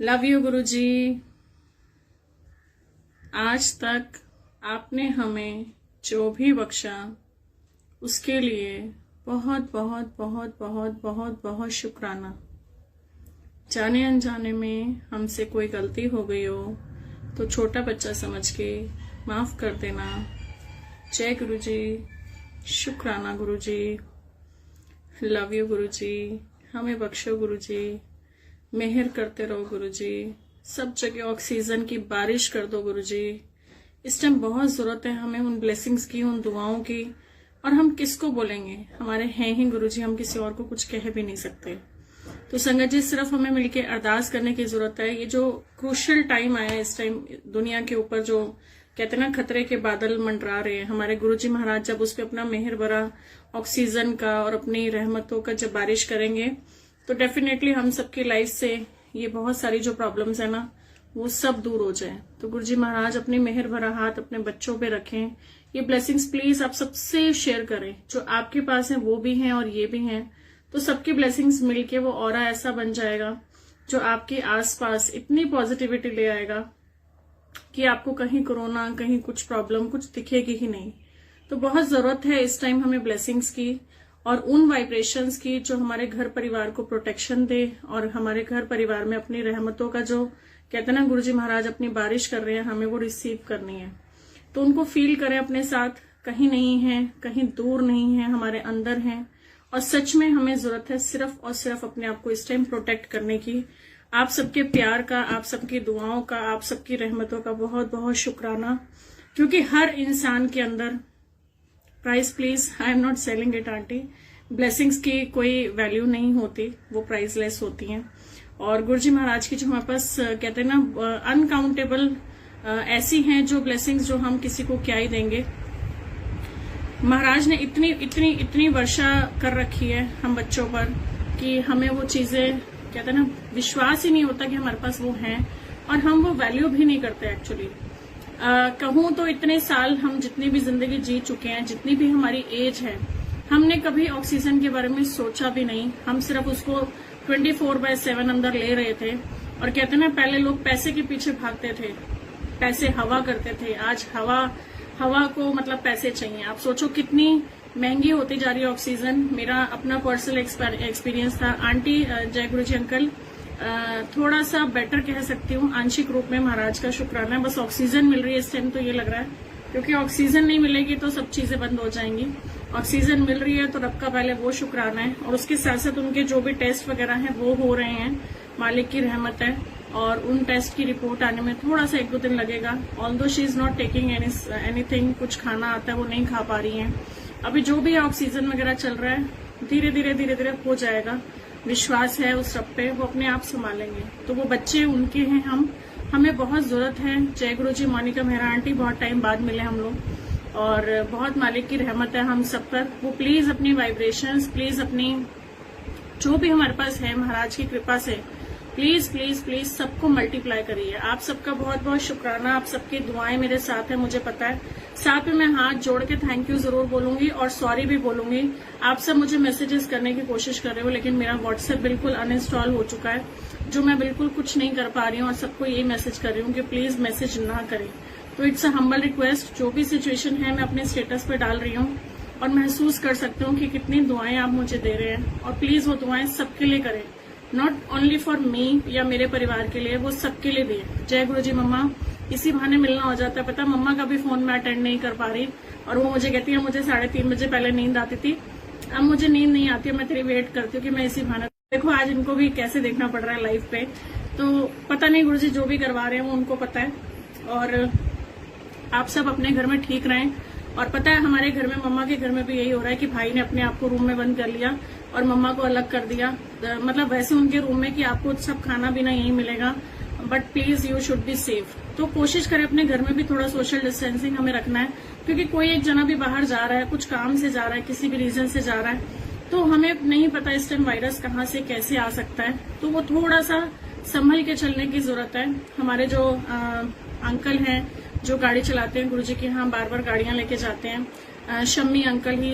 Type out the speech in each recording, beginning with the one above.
Love you गुरुजी। आज तक आपने हमें जो भी बख्शा उसके लिए बहुत बहुत बहुत बहुत बहुत बहुत शुक्राना। जाने अनजाने में हमसे कोई गलती हो गई हो तो छोटा बच्चा समझ के माफ कर देना। जय गुरुजी, शुक्राना गुरुजी, लव यू गुरुजी, हमें बख्शो गुरुजी, मेहर करते रहो गुरुजी, सब जगह ऑक्सीजन की बारिश कर दो गुरुजी। इस टाइम बहुत जरूरत है हमें उन ब्लेसिंग्स की, उन दुआओं की, और हम किसको बोलेंगे, हमारे हैं ही गुरुजी, हम किसी और को कुछ कह भी नहीं सकते। तो संगत जी, सिर्फ हमें मिलके अरदास करने की जरूरत है। ये जो क्रूशियल टाइम आया है, इस टाइम दुनिया के ऊपर जो कहते हैं ना खतरे के बादल मंडरा रहे हैं, हमारे गुरुजी महाराज जब उस पर अपना मेहर भरा ऑक्सीजन का और अपनी रहमतों का जब बारिश करेंगे तो डेफिनेटली हम सबकी लाइफ से ये बहुत सारी जो प्रॉब्लम्स है ना वो सब दूर हो जाए। तो गुरुजी महाराज अपनी मेहर भरा हाथ अपने बच्चों पे रखें। ये ब्लेसिंग्स प्लीज आप सबसे शेयर करें, जो आपके पास है वो भी हैं और ये भी हैं, तो सबकी ब्लेसिंग्स मिलके वो ऑरा ऐसा बन जाएगा जो आपके आसपास इतनी पॉजिटिविटी ले आएगा कि आपको कहीं कोरोना, कहीं कुछ प्रॉब्लम कुछ दिखेगी ही नहीं। तो बहुत जरूरत है इस टाइम हमें ब्लेसिंग्स की और उन वाइब्रेशंस की जो हमारे घर परिवार को प्रोटेक्शन दे और हमारे घर परिवार में अपनी रहमतों का जो कहते हैं ना गुरुजी महाराज अपनी बारिश कर रहे हैं, हमें वो रिसीव करनी है। तो उनको फील करें अपने साथ, कहीं नहीं है, कहीं दूर नहीं है, हमारे अंदर हैं। और सच में हमें जरूरत है सिर्फ और सिर्फ अपने आप को इस टाइम प्रोटेक्ट करने की। आप सबके प्यार का, आप सबकी दुआओं का, आप सबकी रहमतों का बहुत बहुत शुक्राना, क्योंकि हर इंसान के अंदर price, please I am not selling it aunty, blessings की कोई वैल्यू नहीं होती, वो प्राइसलेस होती हैं। और गुरुजी महाराज की जो हमारे पास कहते हैं ना अनकाउंटेबल ऐसी हैं जो ब्लेसिंग्स जो हम किसी को क्या ही देंगे। महाराज ने इतनी इतनी इतनी वर्षा कर रखी है हम बच्चों पर कि हमें वो चीजें कहते हैं ना विश्वास ही नहीं होता कि हमारे पास वो हैं, और हम वो वैल्यू भी नहीं करते एक्चुअली। कहूं तो इतने साल हम जितनी भी जिंदगी जी चुके हैं, जितनी भी हमारी एज है, हमने कभी ऑक्सीजन के बारे में सोचा भी नहीं। हम सिर्फ उसको 24/7 अंदर ले रहे थे। और कहते हैं ना पहले लोग पैसे के पीछे भागते थे, पैसे हवा करते थे। आज हवा को मतलब पैसे चाहिए। आप सोचो कितनी महंगी होती जा रही है ऑक्सीजन। मेरा अपना पर्सनल एक्सपीरियंस था। आंटी, जय गुरु जी अंकल, थोड़ा सा बेटर कह सकती हूँ, आंशिक रूप में महाराज का शुक्राना है। बस ऑक्सीजन मिल रही है इस टाइम, तो ये लग रहा है, क्योंकि ऑक्सीजन नहीं मिलेगी तो सब चीजें बंद हो जाएंगी। ऑक्सीजन मिल रही है तो रब का पहले वो शुक्राना है, और उसके साथ साथ उनके जो भी टेस्ट वगैरह हैं वो हो रहे हैं, मालिक की रहमत है। और उन टेस्ट की रिपोर्ट आने में थोड़ा सा 1-2 दिन लगेगा। Although she is not taking anything, कुछ खाना आता है वो नहीं खा पा रही है। अभी जो भी ऑक्सीजन वगैरह चल रहा है धीरे धीरे हो जाएगा। विश्वास है उस रब पे, वो अपने आप संभालेंगे। तो वो बच्चे उनके हैं, हमें बहुत जरूरत है। जय गुरु जी, मोनिका मेहरा आंटी, बहुत टाइम बाद मिले हम लोग, और बहुत मालिक की रहमत है हम सब पर। वो प्लीज अपनी वाइब्रेशंस, प्लीज अपनी जो भी हमारे पास है महाराज की कृपा से प्लीज प्लीज प्लीज सबको मल्टीप्लाई करिए। आप सबका बहुत बहुत शुक्राना, आप सबकी दुआएं मेरे साथ है, मुझे पता है। साथ में मैं हाथ जोड़ के थैंक यू जरूर बोलूंगी और सॉरी भी बोलूंगी। आप सब मुझे मैसेजेस करने की कोशिश कर रहे हो, लेकिन मेरा व्हाट्सएप बिल्कुल अनइंस्टॉल हो चुका है, जो मैं बिल्कुल कुछ नहीं कर पा रही हूँ, और सबको यही मैसेज कर रही हूँ कि प्लीज मैसेज ना करें। तो इट्स अ हम्बल रिक्वेस्ट, जो भी सिचुएशन है मैं अपने स्टेटस पे डाल रही हूँ, और महसूस कर सकती हूँ कि कितनी दुआएं आप मुझे दे रहे हैं। और प्लीज वो दुआएं सबके लिए करें, नॉट ओनली फॉर मी या मेरे परिवार के लिए, वो सबके लिए भी है। जय गुरु जी मम्मा, इसी बहाने मिलना हो जाता है। पता मम्मा का भी फोन मैं अटेंड नहीं कर पा रही, और वो मुझे कहती है मुझे 3:30 बजे पहले नींद आती थी, अब मुझे नींद नहीं आती है, मैं तेरी वेट करती हूँ कि मैं इसी बहाने। देखो आज इनको भी कैसे देखना पड़ रहा है लाइव पे, तो पता नहीं गुरुजी जो भी करवा रहे हैं वो उनको पता है। और आप सब अपने घर में ठीक रहें। और पता है हमारे घर में, मम्मा के घर में भी यही हो रहा है कि भाई ने अपने आप को रूम में बंद कर लिया और मम्मा को अलग कर दिया। मतलब वैसे उनके रूम में कि आपको सब खाना पीना यही मिलेगा, but please you should be safe. तो कोशिश करें अपने घर में भी थोड़ा सोशल डिस्टेंसिंग हमें रखना है, क्योंकि कोई एक जना भी बाहर जा रहा है, कुछ काम से जा रहा है, किसी भी रीजन से जा रहा है, तो हमें नहीं पता इस टाइम वायरस कहाँ से कैसे आ सकता है। तो वो थोड़ा सा संभल के चलने की जरूरत है। हमारे जो अंकल हैं जो गाड़ी चलाते हैं गुरुजी के यहाँ बार बार गाड़ियां लेके जाते हैं, Shammi uncle, he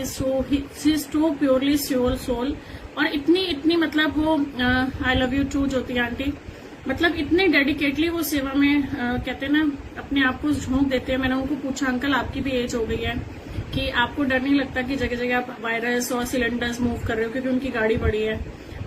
is too purely soul. और इतनी मतलब वो I love you too Jyoti aunty, मतलब इतने डेडिकेटली वो सेवा में कहते हैं ना अपने आप को झोंक देते हैं। मैंने उनको पूछा अंकल आपकी भी एज हो गई है कि आपको डर नहीं लगता कि जगह जगह आप वायरस और सिलेंडर्स मूव कर रहे हो, क्योंकि उनकी गाड़ी बड़ी है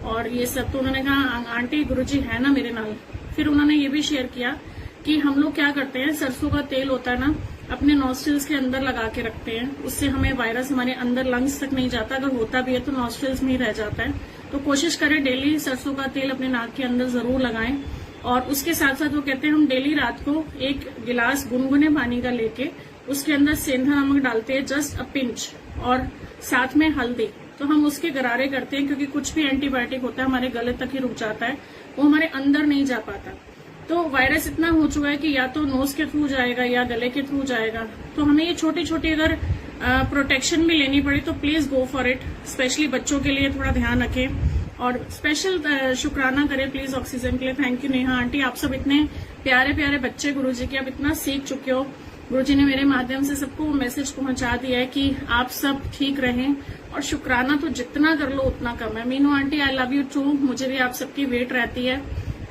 और ये सब। तो उन्होंने कहा आंटी गुरुजी है ना मेरे नाल। फिर उन्होंने ये भी शेयर किया कि हम लोग क्या करते हैं, सरसों का तेल होता है ना, अपने नॉस्ट्रिल्स के अंदर लगा के रखते हैं, उससे हमें वायरस हमारे अंदर लंग्स तक नहीं जाता, अगर होता भी है तो नॉस्ट्रिल्स में ही रह जाता है। तो कोशिश करें डेली सरसों का तेल अपने नाक के अंदर जरूर लगाएं। और उसके साथ साथ वो कहते हैं हम डेली रात को एक गिलास गुनगुने पानी का लेके उसके अंदर सेंधा नमक डालते हैं, जस्ट अ पिंच, और साथ में हल्दी। तो हम उसके गरारे करते हैं, क्योंकि कुछ भी एंटीबायोटिक होता है हमारे गले तक ही रुक जाता है, वो हमारे अंदर नहीं जा पाता। तो वायरस इतना हो चुका है कि या तो नोज के थ्रू जाएगा या गले के थ्रू जाएगा। तो हमें ये छोटी छोटी अगर प्रोटेक्शन भी लेनी पड़ी तो please go for it. Specially बच्चों के लिए थोड़ा ध्यान रखें और स्पेशल शुक्राना करें प्लीज ऑक्सीजन के लिए। थैंक यू नेहा आंटी, आप सब इतने प्यारे प्यारे बच्चे गुरुजी के, आप इतना सीख चुके हो। गुरुजी ने मेरे माध्यम से सबको मैसेज पहुंचा दिया है कि आप सब ठीक रहें, और शुक्राना तो जितना कर लो उतना कम है। Meenu aunty I love you too, मुझे भी आप सबकी वेट रहती है।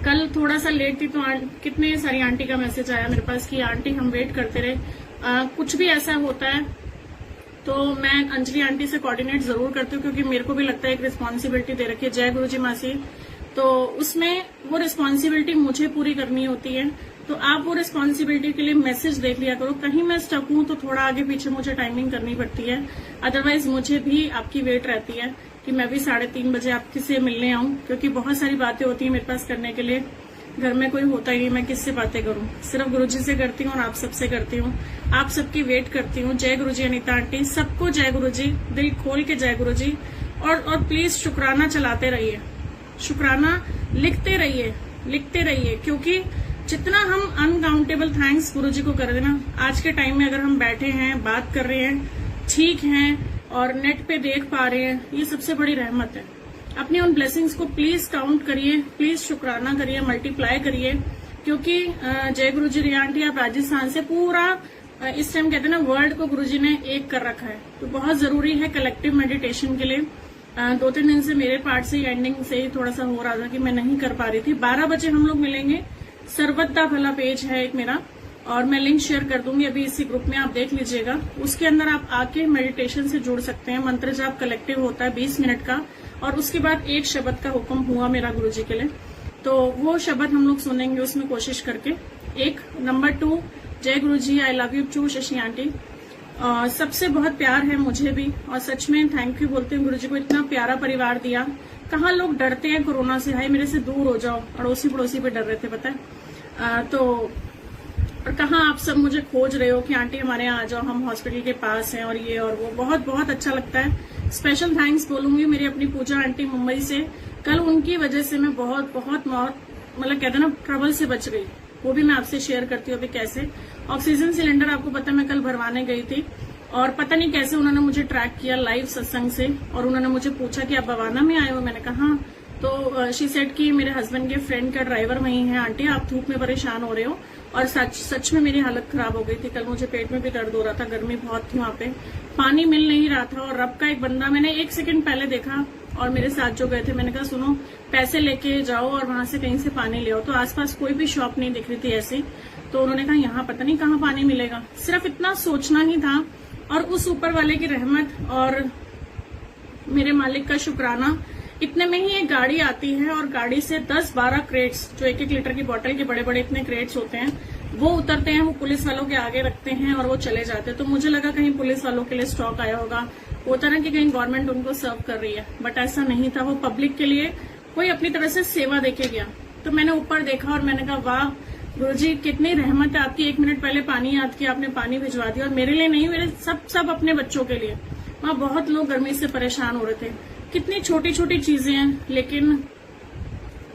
कल थोड़ा सा लेट थी तो कितने सारी आंटी का मैसेज आया मेरे पास कि आंटी हम वेट करते रहे। कुछ भी ऐसा होता है तो मैं अंजलि आंटी से कोऑर्डिनेट जरूर करती हूँ, क्योंकि मेरे को भी लगता है एक रिस्पॉन्सिबिलिटी दे रखी है। जय गुरुजी मासी, तो उसमें वो रिस्पॉन्सिबिलिटी मुझे पूरी करनी होती है। तो आप वो रिस्पॉन्सिबिलिटी के लिए मैसेज देख लिया करो, कहीं मैं स्टक हूं तो थोड़ा आगे पीछे मुझे टाइमिंग करनी पड़ती है। अदरवाइज मुझे भी आपकी वेट रहती है कि मैं भी 3:30 बजे आपसे मिलने आऊं, क्योंकि बहुत सारी बातें होती है मेरे पास करने के लिए। घर में कोई होता ही नहीं, मैं किससे बातें करूं, सिर्फ गुरुजी से करती हूँ और आप सबसे करती हूँ। आप सबकी वेट करती हूँ। जय गुरुजी अनीता आंटी, सबको जय गुरुजी, दिल खोल के जय गुरुजी। और प्लीज शुक्राना चलाते रहिए, शुक्राना लिखते रहिए, क्योंकि जितना हम अनकाउंटेबल थैंक्स गुरुजी को कर देना, आज के टाइम में अगर हम बैठे हैं, बात कर रहे हैं, ठीक हैं और नेट पे देख पा रहे हैं, ये सबसे बड़ी रहमत है। अपनी उन ब्लेसिंग्स को प्लीज काउंट करिए, प्लीज शुक्राना करिए, मल्टीप्लाई करिए, क्योंकि जय गुरुजी रिया आंटी, आप राजस्थान से पूरा इस टाइम कहते हैं ना वर्ल्ड को गुरुजी ने एक कर रखा है। तो बहुत जरूरी है कलेक्टिव मेडिटेशन के लिए। 2-3 दिन से मेरे पार्ट से एंडिंग से ही थोड़ा सा हो रहा था कि मैं नहीं कर पा रही थी। 12 बजे हम लोग मिलेंगे। सर्वदा भला पेज है एक मेरा, और मैं लिंक शेयर कर दूंगी अभी इसी ग्रुप में, आप देख लीजिएगा। उसके अंदर आप आके मेडिटेशन से जुड़ सकते हैं। मंत्र जाप कलेक्टिव होता है 20 मिनट का, और उसके बाद एक शब्द का हुक्म हुआ मेरा गुरुजी के लिए, तो वो शब्द हम लोग सुनेंगे उसमें कोशिश करके। एक नंबर 2, जय गुरुजी, I love you too Shashi aunty. सबसे बहुत प्यार है मुझे भी, और सच में थैंक यू बोलते हैं गुरुजी को, इतना प्यारा परिवार दिया। कहाँ लोग डरते हैं कोरोना से, हाय मेरे से दूर हो जाओ, अड़ोसी पड़ोसी पे डर रहे थे पता है। तो और कहाँ आप सब मुझे खोज रहे हो कि आंटी हमारे यहाँ आ जाओ, हम हॉस्पिटल के पास हैं और ये और वो, बहुत बहुत अच्छा लगता है। स्पेशल थैंक्स बोलूंगी मेरी अपनी पूजा आंटी मुंबई से, कल उनकी वजह से मैं बहुत मतलब कहते हैं ना ट्रबल से बच गई। वो भी मैं आपसे शेयर करती हूँ अभी कैसे। ऑक्सीजन सिलेंडर आपको पता मैं कल भरवाने गई थी, और पता नहीं कैसे उन्होंने मुझे ट्रैक किया लाइव सत्संग से, और उन्होंने मुझे पूछा कि आप बवाना में आए हो। मैंने कहा तो शी सेड कि मेरे हस्बैंड के फ्रेंड का ड्राइवर वहीं है आंटी, आप धूप में परेशान हो रहे हो। और सच में मेरी हालत खराब हो गई थी कल, मुझे पेट में भी दर्द हो रहा था, गर्मी बहुत थी वहां पे, पानी मिल नहीं रहा था। और रब का एक बंदा मैंने 1 सेकंड पहले देखा, और मेरे साथ जो गए थे, मैंने कहा सुनो पैसे लेके जाओ और वहां से कहीं से पानी ले आओ। तो आसपास कोई भी शॉप नहीं दिख रही थी ऐसी, तो उन्होंने कहा यहाँ पता नहीं कहाँ पानी मिलेगा। सिर्फ इतना सोचना ही था, और उस ऊपर वाले की रहमत और मेरे मालिक का शुक्राना। इतने में ही एक गाड़ी आती है, और गाड़ी से 10-12 क्रेट्स, जो 1-1 लीटर की बोतल के बड़े बड़े इतने क्रेट्स होते हैं, वो उतरते हैं, वो पुलिस वालों के आगे रखते हैं और वो चले जाते हैं। तो मुझे लगा कहीं पुलिस वालों के लिए स्टॉक आया होगा, होता ना कि कहीं गवर्नमेंट उनको सर्व कर रही है, बट ऐसा नहीं था। वो पब्लिक के लिए कोई अपनी तरह से सेवा देके गया। तो मैंने ऊपर देखा और मैंने कहा वाह गुरुजी कितनी रहमत है आपकी, 1 मिनट पहले पानी याद किया, आपने पानी भिजवा दिया, और मेरे लिए नहीं, मेरे सब अपने बच्चों के लिए। वहां बहुत लोग गर्मी से परेशान हो रहे थे। कितनी छोटी छोटी चीजें हैं, लेकिन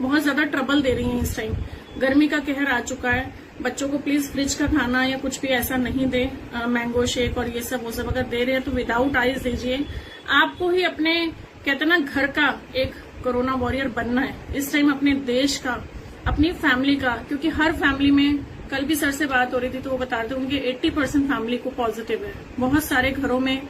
बहुत ज्यादा ट्रबल दे रही हैं इस टाइम। गर्मी का कहर आ चुका है। बच्चों को प्लीज फ्रिज का खाना या कुछ भी ऐसा नहीं दे, मैंगो शेक और ये सब वो सब अगर दे रहे हैं तो विदाउट आइस दीजिए। आपको ही अपने कहते ना घर का एक कोरोना वॉरियर बनना है इस टाइम, अपने देश का, अपनी फैमिली का, क्योंकि हर फैमिली में, कल भी सर से बात हो रही थी तो वो बता रहे थे उनके 80% फैमिली को पॉजिटिव है। बहुत सारे घरों में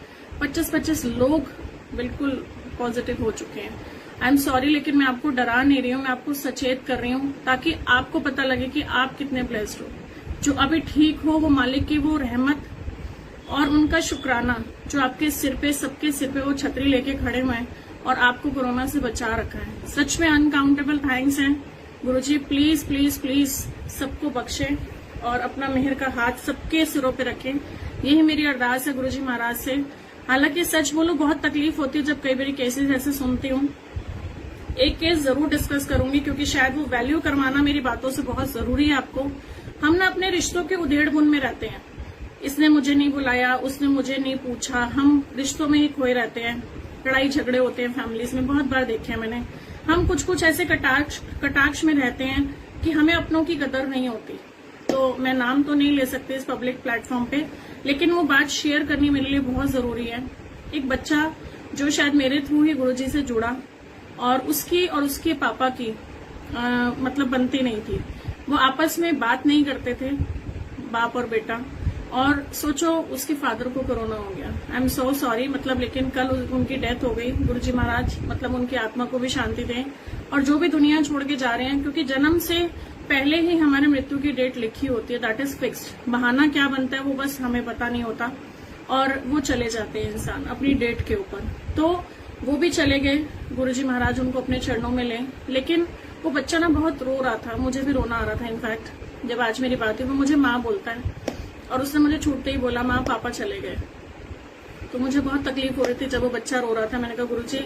25-25 लोग बिल्कुल पॉजिटिव हो चुके हैं। आई एम सॉरी, लेकिन मैं आपको डरा नहीं रही हूँ, मैं आपको सचेत कर रही हूँ ताकि आपको पता लगे कि आप कितने ब्लेस्ड हो। जो अभी ठीक हो वो मालिक की वो रहमत और उनका शुक्राना जो आपके सिर पे, सबके सिर पे वो छतरी लेके खड़े हुए हैं और आपको कोरोना से बचा रखा है। सच में अनकाउंटेबल थैंक्स हैं गुरुजी। प्लीज प्लीज प्लीज सबको बख्शे और अपना मेहर का हाथ सबके सिरों पे रखें। यही मेरी अरदास है गुरुजी महाराज से। हालांकि सच बोलूं बहुत तकलीफ होती है जब कई बार केसेस ऐसे सुनती हूँ। एक केस जरूर डिस्कस करूंगी क्योंकि शायद वो वैल्यू करवाना मेरी बातों से बहुत जरूरी है आपको। हम ना अपने रिश्तों के उधेड़-बुन में रहते हैं। इसने मुझे नहीं बुलाया, उसने मुझे नहीं पूछा, हम रिश्तों में ही खोए रहते हैं। लड़ाई झगड़े होते हैं फैमिलीज में, बहुत बार देखे हैं मैंने। हम कुछ कुछ ऐसे कटाक्ष में रहते हैं कि हमें अपनों की कदर नहीं होती। तो मैं नाम तो नहीं ले सकती इस पब्लिक प्लेटफॉर्म पे, लेकिन वो बात शेयर करनी मेरे लिए बहुत जरूरी है। एक बच्चा जो शायद मेरे थ्रू ही गुरुजी से जुड़ा और उसकी और उसके पापा की मतलब बनती नहीं थी। वो आपस में बात नहीं करते थे, बाप और बेटा। और सोचो उसके फादर को कोरोना हो गया। आई एम सो सॉरी, मतलब लेकिन कल उनकी डेथ हो गई। गुरुजी महाराज मतलब उनकी आत्मा को भी शांति दें और जो भी दुनिया छोड़ के जा रहे हैं, क्योंकि जन्म से पहले ही हमारे मृत्यु की डेट लिखी होती है, दैट इज फिक्स्ड। बहाना क्या बनता है वो बस हमें पता नहीं होता और वो चले जाते हैं इंसान अपनी डेट के ऊपर। तो वो भी चले गए, गुरुजी महाराज उनको अपने चरणों में लें। लेकिन वो बच्चा ना बहुत रो रहा था, मुझे भी रोना आ रहा था। इनफैक्ट जब आज मेरी बात हुई, वो मुझे माँ बोलता है और उसने मुझे छूटते ही बोला माँ पापा चले गए। तो मुझे बहुत तकलीफ हो रही थी जब वो बच्चा रो रहा था। मैंने कहा गुरुजी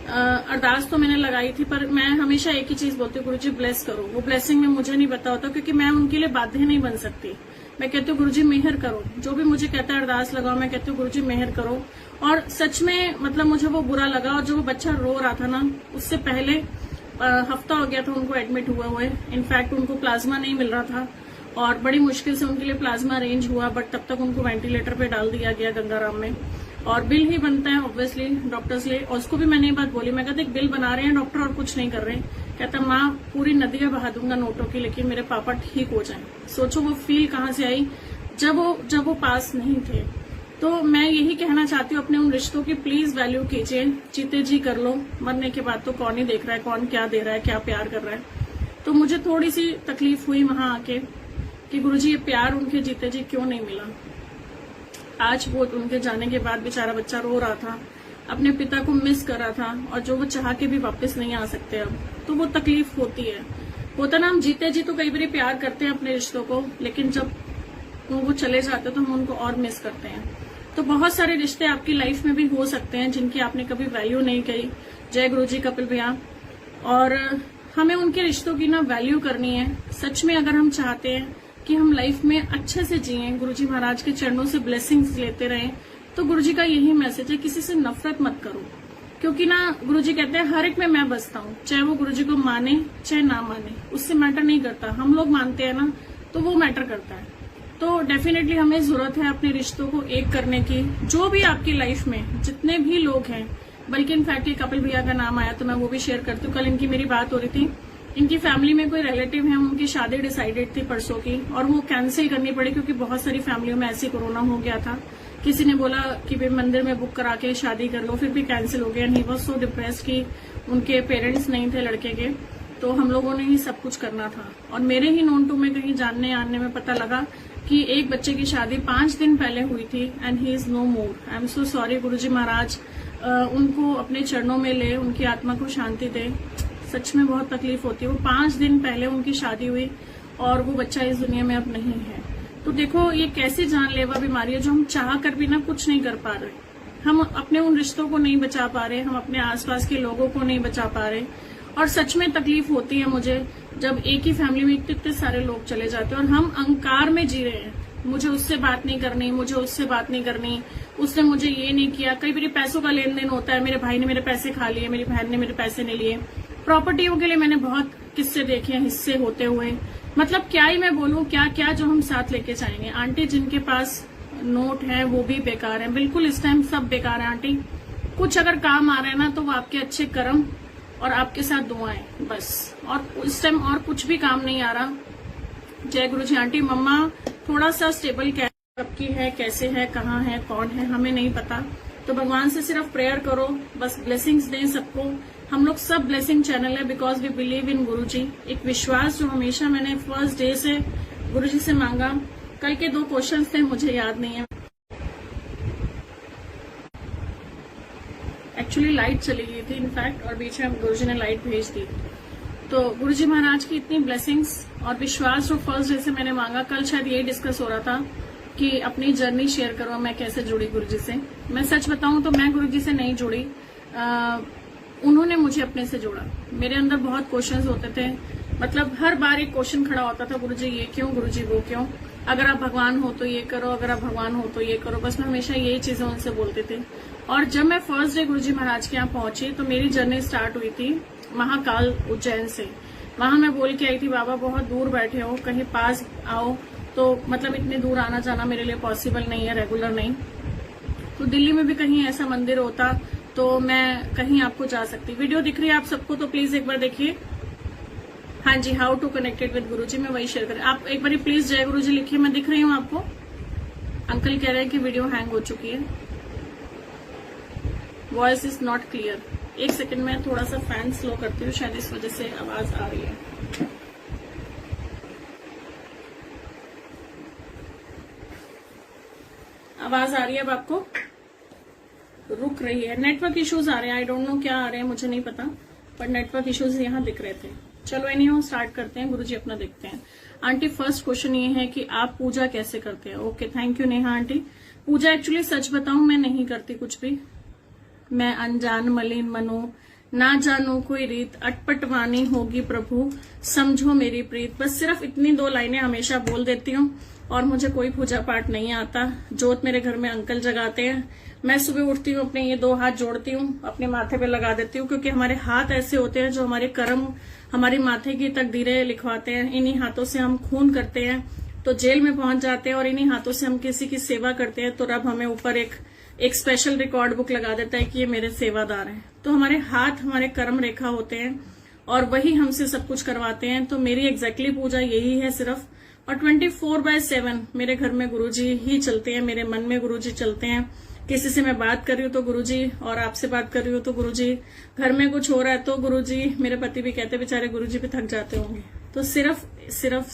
अरदास तो मैंने लगाई थी, पर मैं हमेशा एक ही चीज बोलती हूँ, गुरुजी ब्लेस करो। वो ब्लेसिंग में मुझे नहीं पता होता क्योंकि मैं उनके लिए बाध्य नहीं बन सकती। मैं कहती हूँ गुरुजी मेहर करो, जो भी मुझे कहता है अरदास लगाओ, मैं कहती हूँ गुरुजी मेहर करो। और सच में मतलब मुझे वो बुरा लगा। और जो वो बच्चा रो रहा था ना, उससे पहले हफ्ता हो गया था उनको एडमिट हुए हुए। इनफैक्ट उनको प्लाज्मा नहीं मिल रहा था और बड़ी मुश्किल से उनके लिए प्लाज्मा अरेंज हुआ, बट तब तक उनको वेंटिलेटर पे डाल दिया गया गंगाराम में। और बिल ही बनता है ऑब्वियसली डॉक्टर्स लिए। और उसको भी मैंने ये बात बोली, मैं कहती बिल बना रहे हैं डॉक्टर और कुछ नहीं कर रहे। कहता माँ पूरी नदियां बहा दूंगा नोटों की, लेकिन मेरे पापा ठीक हो जाएं। सोचो वो फील कहाँ से आई जब वो पास नहीं थे। तो मैं यही कहना चाहती हूँ अपने उन रिश्तों की प्लीज वैल्यू कीजिए। जीते जी कर लो, मरने के बाद तो कौन ही देख रहा है कौन क्या दे रहा है, क्या प्यार कर रहा है। तो मुझे थोड़ी सी तकलीफ हुई वहां आके कि गुरुजी ये प्यार उनके जीते जी क्यों नहीं मिला। आज वो उनके जाने के बाद बेचारा बच्चा रो रहा था, अपने पिता को मिस कर रहा था और जो वो चाह के भी वापस नहीं आ सकते अब। तो वो तकलीफ होती है। होता ना, हम जीते जी तो कई बार प्यार करते हैं अपने रिश्तों को, लेकिन जब वो चले जाते हैं तो हम उनको और मिस करते हैं। तो बहुत सारे रिश्ते आपकी लाइफ में भी हो सकते हैं जिनकी आपने कभी वैल्यू नहीं करी। जय गुरुजी कपिल भैया। और हमें उनके रिश्तों की ना वैल्यू करनी है। सच में अगर हम चाहते हैं कि हम लाइफ में अच्छे से जिए, गुरुजी महाराज के चरणों से ब्लेसिंग्स लेते रहें, तो गुरुजी का यही मैसेज है, किसी से नफरत मत करो। क्योंकि ना गुरुजी कहते हैं हर एक में मैं बसता हूँ, चाहे वो गुरुजी को माने चाहे ना माने, उससे मैटर नहीं करता। हम लोग मानते हैं ना, तो वो मैटर करता है। तो डेफिनेटली हमें जरूरत है अपने रिश्तों को एक करने की। जो भी आपकी लाइफ में जितने भी लोग हैं, बल्कि इनफैक्ट ये कपिल भैया का नाम आया तो मैं वो भी शेयर करती हूँ। कल इनकी मेरी बात हो रही थी, इनकी फैमिली में कोई रिलेटिव है, उनकी शादी डिसाइडेड थी परसों की और वो कैंसिल करनी पड़ी क्योंकि बहुत सारी फैमिलियों में ऐसी कोरोना हो गया था। किसी ने बोला कि भाई मंदिर में बुक करा के शादी कर लो, फिर भी कैंसिल हो गया। ही वाज सो डिप्रेस्ड कि उनके पेरेंट्स नहीं थे लड़के के, तो हम लोगों ने ही सब कुछ करना था। और मेरे ही नोन टू में कहीं जानने आने में पता लगा कि एक बच्चे की शादी 5 दिन पहले हुई थी and he is no more. I am so sorry. गुरुजी महाराज उनको अपने चरणों में ले, उनकी आत्मा को शांति दे। सच में बहुत तकलीफ होती है। वो 5 दिन पहले उनकी शादी हुई और वो बच्चा इस दुनिया में अब नहीं है। तो देखो ये कैसी जानलेवा बीमारी है जो हम चाह कर भी ना कुछ नहीं कर पा रहे। हम अपने उन रिश्तों को नहीं बचा पा रहे, हम अपने आसपास के लोगों को नहीं बचा पा रहे। और सच में तकलीफ होती है मुझे जब एक ही फैमिली में इतने सारे लोग चले जाते हैं और हम अहंकार में जी रहे हैं। मुझे उससे बात नहीं करनी, मुझे उससे बात नहीं करनी, उसने मुझे ये नहीं किया। कई बार पैसों का लेन देन होता है, मेरे भाई ने मेरे पैसे खा लिए, मेरी बहन ने मेरे पैसे नहीं लिए। प्रॉपर्टियों के लिए मैंने बहुत किस्से देखे हैं, हिस्से होते हुए। मतलब क्या ही मैं बोलूं, क्या क्या जो हम साथ लेके जाएंगे। आंटी जिनके पास नोट है वो भी बेकार है, बिल्कुल इस टाइम सब बेकार है आंटी। कुछ अगर काम आ रहा है ना तो वो आपके अच्छे कर्म और आपके साथ दुआएं बस, और इस टाइम और कुछ भी काम नहीं आ रहा। जय गुरु जी। आंटी मम्मा थोड़ा सा स्टेबल कब की है, कैसे है, कहाँ है, कौन है, हमें नहीं पता। तो भगवान से सिर्फ प्रेयर करो, बस ब्लेसिंग्स दें सबको। हम लोग सब ब्लेसिंग चैनल है, बिकॉज वी बिलीव इन गुरुजी। एक विश्वास जो हमेशा मैंने फर्स्ट डे से गुरुजी से मांगा। कल के 2 क्वेश्चंस थे, मुझे याद नहीं है, एक्चुअली लाइट चली गई थी इनफैक्ट, और बीच में गुरुजी ने लाइट भेज दी। तो गुरुजी महाराज की इतनी ब्लेसिंग्स और विश्वास जो फर्स्ट डे से मैंने मांगा। कल शायद यही डिस्कस हो रहा था कि अपनी जर्नी शेयर करो, मैं कैसे जुड़ी गुरुजी से। मैं सच बताऊं तो मैं गुरुजी से नहीं जुड़ी, उन्होंने मुझे अपने से जोड़ा। मेरे अंदर बहुत क्वेश्चंस होते थे, मतलब हर बार एक क्वेश्चन खड़ा होता था, गुरुजी ये क्यों, गुरुजी वो क्यों, अगर आप भगवान हो तो ये करो, अगर आप भगवान हो तो ये करो। बस मैं हमेशा यही चीजें उनसे बोलते थे। और जब मैं फर्स्ट डे गुरुजी महाराज के यहाँ पहुंची तो मेरी जर्नी स्टार्ट हुई थी महाकाल उज्जैन से। वहां मैं बोल के आई थी, बाबा बहुत दूर बैठे हो, कहीं पास आओ। तो मतलब इतने दूर आना जाना मेरे लिए पॉसिबल नहीं है, रेगुलर नहीं। तो दिल्ली में भी कहीं ऐसा मंदिर होता तो मैं कहीं आपको जा सकती। वीडियो दिख रही है आप सबको तो प्लीज एक बार देखिए। हाँ जी, हाउ टू कनेक्टेड विद गुरुजी, मैं वही शेयर करें। आप एक बार प्लीज जय गुरुजी लिखिए, मैं दिख रही हूँ आपको। अंकल कह रहे हैं कि वीडियो हैंग हो चुकी है, वॉइस इज नॉट क्लियर। एक सेकंड में थोड़ा सा फैन स्लो करती हूँ, शायद इस वजह से आवाज आ रही है। आवाज आ रही है अब आपको? रुक रही है, नेटवर्क इश्यूज आ रहे हैं, आई डोंट नो क्या आ रहे हैं, मुझे नहीं पता, पर नेटवर्क इश्यूज यहाँ दिख रहे थे। चलो एनीहाउ स्टार्ट करते हैं, गुरुजी अपना देखते हैं। आंटी फर्स्ट क्वेश्चन ये है कि आप पूजा कैसे करते हैं? Okay, thank you Neha aunty. पूजा एक्चुअली सच बताऊं मैं नहीं करती कुछ भी। मैं अनजान मलिन मनु, ना जानू कोई रीत, अटपट वाणी होगी प्रभु, समझो मेरी प्रीत। बस सिर्फ इतनी 2 लाइनें हमेशा बोल देती हूँ और मुझे कोई पूजा पाठ नहीं आता। जोत मेरे घर में अंकल जगाते हैं। मैं सुबह उठती हूँ, अपने ये 2 हाथ जोड़ती हूँ, अपने माथे पे लगा देती हूँ, क्योंकि हमारे हाथ ऐसे होते हैं जो हमारे कर्म, हमारी माथे की तकदीरें लिखवाते हैं। इन्हीं हाथों से हम खून करते हैं तो जेल में पहुंच जाते हैं, और इन्हीं हाथों से हम किसी की सेवा करते हैं तो रब हमें ऊपर एक स्पेशल रिकॉर्ड बुक लगा देता है कि ये मेरे सेवादार हैं। तो हमारे हाथ हमारे कर्म रेखा होते हैं और वही हमसे सब कुछ करवाते हैं। तो मेरी एग्जैक्टली पूजा यही है सिर्फ। और 24/7 मेरे घर में गुरुजी ही चलते हैं, मेरे मन में गुरुजी चलते हैं। किसी से मैं बात कर रही हूँ तो गुरुजी, और आपसे बात कर रही हूँ तो गुरुजी, घर में कुछ हो रहा है तो गुरुजी। मेरे पति भी कहते बेचारे गुरुजी भी थक जाते होंगे। तो सिर्फ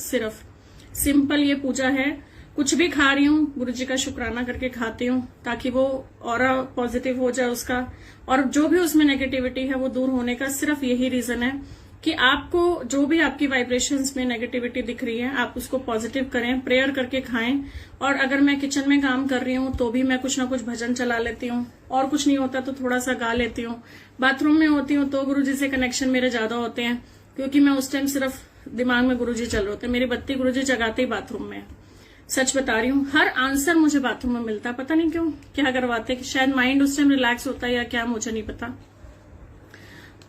सिंपल ये पूजा है। कुछ भी खा रही हूँ गुरुजी का शुक्राना करके खाती हूँ, ताकि वो ऑरा पॉजिटिव हो जाए उसका, और जो भी उसमें नेगेटिविटी है वो दूर होने का सिर्फ यही रीजन है कि आपको जो भी आपकी वाइब्रेशंस में नेगेटिविटी दिख रही है आप उसको पॉजिटिव करें, प्रेयर करके खाएं। और अगर मैं किचन में काम कर रही हूँ तो भी मैं कुछ ना कुछ भजन चला लेती हूँ, और कुछ नहीं होता तो थोड़ा सा गा लेती हूँ। बाथरूम में होती हूँ तो गुरुजी से कनेक्शन मेरे ज्यादा होते हैं, क्योंकि मैं उस टाइम सिर्फ दिमाग में गुरुजी चल रहे होते हैं। मेरी बत्ती गुरुजी जगाते ही बाथरूम में। सच बता रही हूँ, हर आंसर मुझे बाथरूम में मिलता है, पता नहीं क्यों, क्या करवाते, कि शायद माइंड उस टाइम रिलैक्स होता है या क्या, मुझे नहीं पता।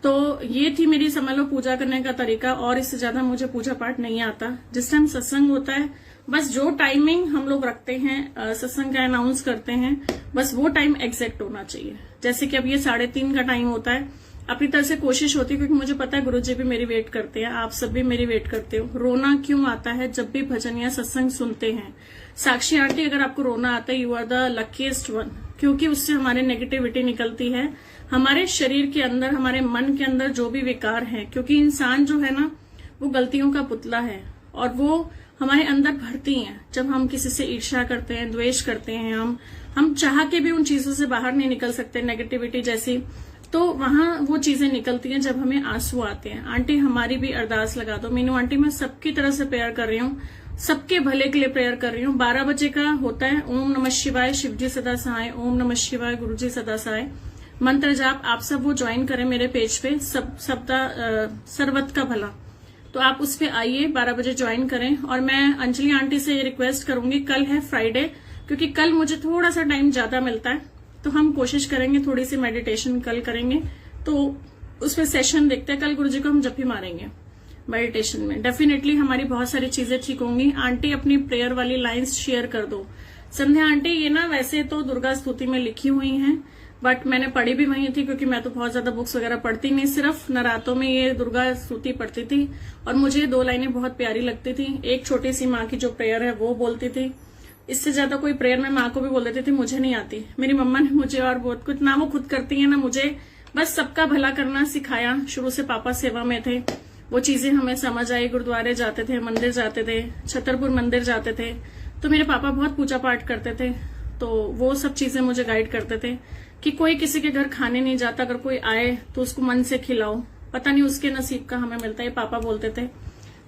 तो ये थी मेरी समझ लो पूजा करने का तरीका, और इससे ज्यादा मुझे पूजा पाठ नहीं आता। जिस टाइम सत्संग होता है, बस जो टाइमिंग हम लोग रखते हैं, सत्संग का अनाउंस करते हैं, बस वो टाइम एग्जैक्ट होना चाहिए। जैसे कि अब ये 3:30 का टाइम होता है, अपनी तरफ से कोशिश होती है, क्योंकि मुझे पता है गुरुजी भी मेरी वेट करते हैं, आप सब भी मेरी वेट करते हो। रोना क्यों आता है जब भी भजन या सत्संग सुनते हैं? साक्षी आंटी, अगर आपको रोना आता है, you are the luckiest one, क्योंकि उससे हमारी नेगेटिविटी निकलती है। हमारे शरीर के अंदर, हमारे मन के अंदर जो भी विकार है, क्योंकि इंसान जो है ना वो गलतियों का पुतला है, और वो हमारे अंदर भरती हैं। जब हम किसी से ईर्ष्या करते हैं, द्वेष करते हैं, हम चाह के भी उन चीजों से बाहर नहीं निकल सकते, नेगेटिविटी जैसी, तो वहां वो चीजें निकलती हैं जब हमें आंसू आते हैं। आंटी हमारी भी अरदास लगा दो। मीनू आंटी, मैं सबकी तरह से प्रेयर कर रही हूँ, सबके भले के लिए प्रेयर कर रही हूँ। 12 बजे का होता है ओम नमः शिवाय, शिवजी सदा सहाय, ओम नमः शिवाय, गुरुजी सदा सहाय मंत्र जाप। आप सब वो ज्वाइन करें मेरे पेज पे, सर्वत का भला, तो आप उस पे आइए, 12 बजे ज्वाइन करें। और मैं अंजलि आंटी से ये रिक्वेस्ट करूंगी, कल है फ्राइडे, क्योंकि कल मुझे थोड़ा सा टाइम ज्यादा मिलता है, तो हम कोशिश करेंगे थोड़ी सी मेडिटेशन कल करेंगे, तो उसमें सेशन देखते हैं। कल गुरुजी को हम जब भी मारेंगे मेडिटेशन में, डेफिनेटली हमारी बहुत सारी चीजें ठीक होंगी। आंटी अपनी प्रेयर वाली लाइंस शेयर कर दो। संध्या आंटी, ये ना वैसे तो दुर्गा स्तुति में लिखी हुई हैं, बट मैंने पढ़ी भी वही थी, क्योंकि मैं तो बहुत ज्यादा बुक्स वगैरह पढ़ती नहीं, सिर्फ नरातों में ये दुर्गा स्तुति पढ़ती थी, और मुझे 2 लाइनें बहुत प्यारी लगती थी। एक छोटी सी माँ की जो प्रेयर है वो बोलती थी, इससे ज्यादा कोई प्रेयर मैं माँ को भी बोल देती थी, मुझे नहीं आती। मेरी मम्मा ने मुझे और बहुत कुछ, ना वो खुद करती है ना मुझे बस सबका भला करना सिखाया। शुरू से पापा सेवा में थे, वो चीजें हमें समझ आई। गुरुद्वारे जाते थे, मंदिर जाते थे, छतरपुर मंदिर जाते थे, तो मेरे पापा बहुत पूजा पाठ करते थे, तो वो सब चीजें मुझे गाइड करते थे कि कोई किसी के घर खाने नहीं जाता, अगर कोई आए तो उसको मन से खिलाओ, पता नहीं उसके नसीब का हमें मिलता है, पापा बोलते थे।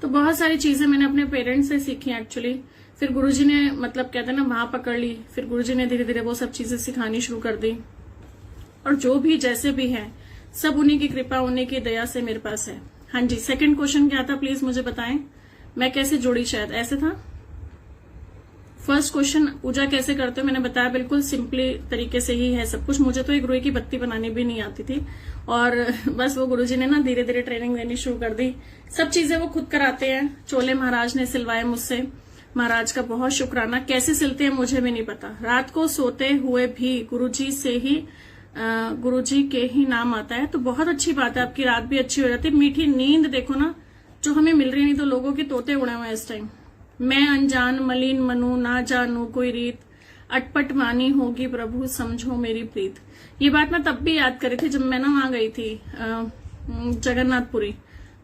तो बहुत सारी चीजें मैंने अपने पेरेंट्स से सीखी एक्चुअली। फिर गुरुजी ने मतलब कहते हैं ना वहां पकड़ ली, फिर गुरुजी ने धीरे धीरे वो सब चीजें सिखानी शुरू कर दी। और जो भी जैसे भी है सब उन्हीं की कृपा, उन्हीं की दया से मेरे पास है। हाँ जी, सेकंड क्वेश्चन क्या था प्लीज मुझे बताएं। मैं कैसे जुड़ी, शायद ऐसे था। फर्स्ट क्वेश्चन, पूजा कैसे करते हो, मैंने बताया बिल्कुल सिंपली तरीके से ही है सब कुछ। मुझे तो एक रुई की बत्ती बनानी भी नहीं आती थी, और बस वो गुरुजी ने ना धीरे धीरे ट्रेनिंग देनी शुरू कर दी। सब चीजें वो खुद कराते हैं। चोले महाराज ने सिलवाए मुझसे, महाराज का बहुत शुक्राना। कैसे सिलते हैं मुझे भी नहीं पता। रात को सोते हुए भी गुरुजी से ही गुरुजी के ही नाम आता है, तो बहुत अच्छी बात है, आपकी रात भी अच्छी हो जाती है। मीठी नींद देखो ना जो हमें मिल रही, नहीं तो लोगों के तोते उड़े हुए हैं इस टाइम। मैं अनजान मलिन मनू, ना जानू कोई रीत, अटपट मानी होगी प्रभु समझो मेरी प्रीत। ये बात मैं तब भी याद करी थी जब मैं ना वहां गई थी जगन्नाथपुरी।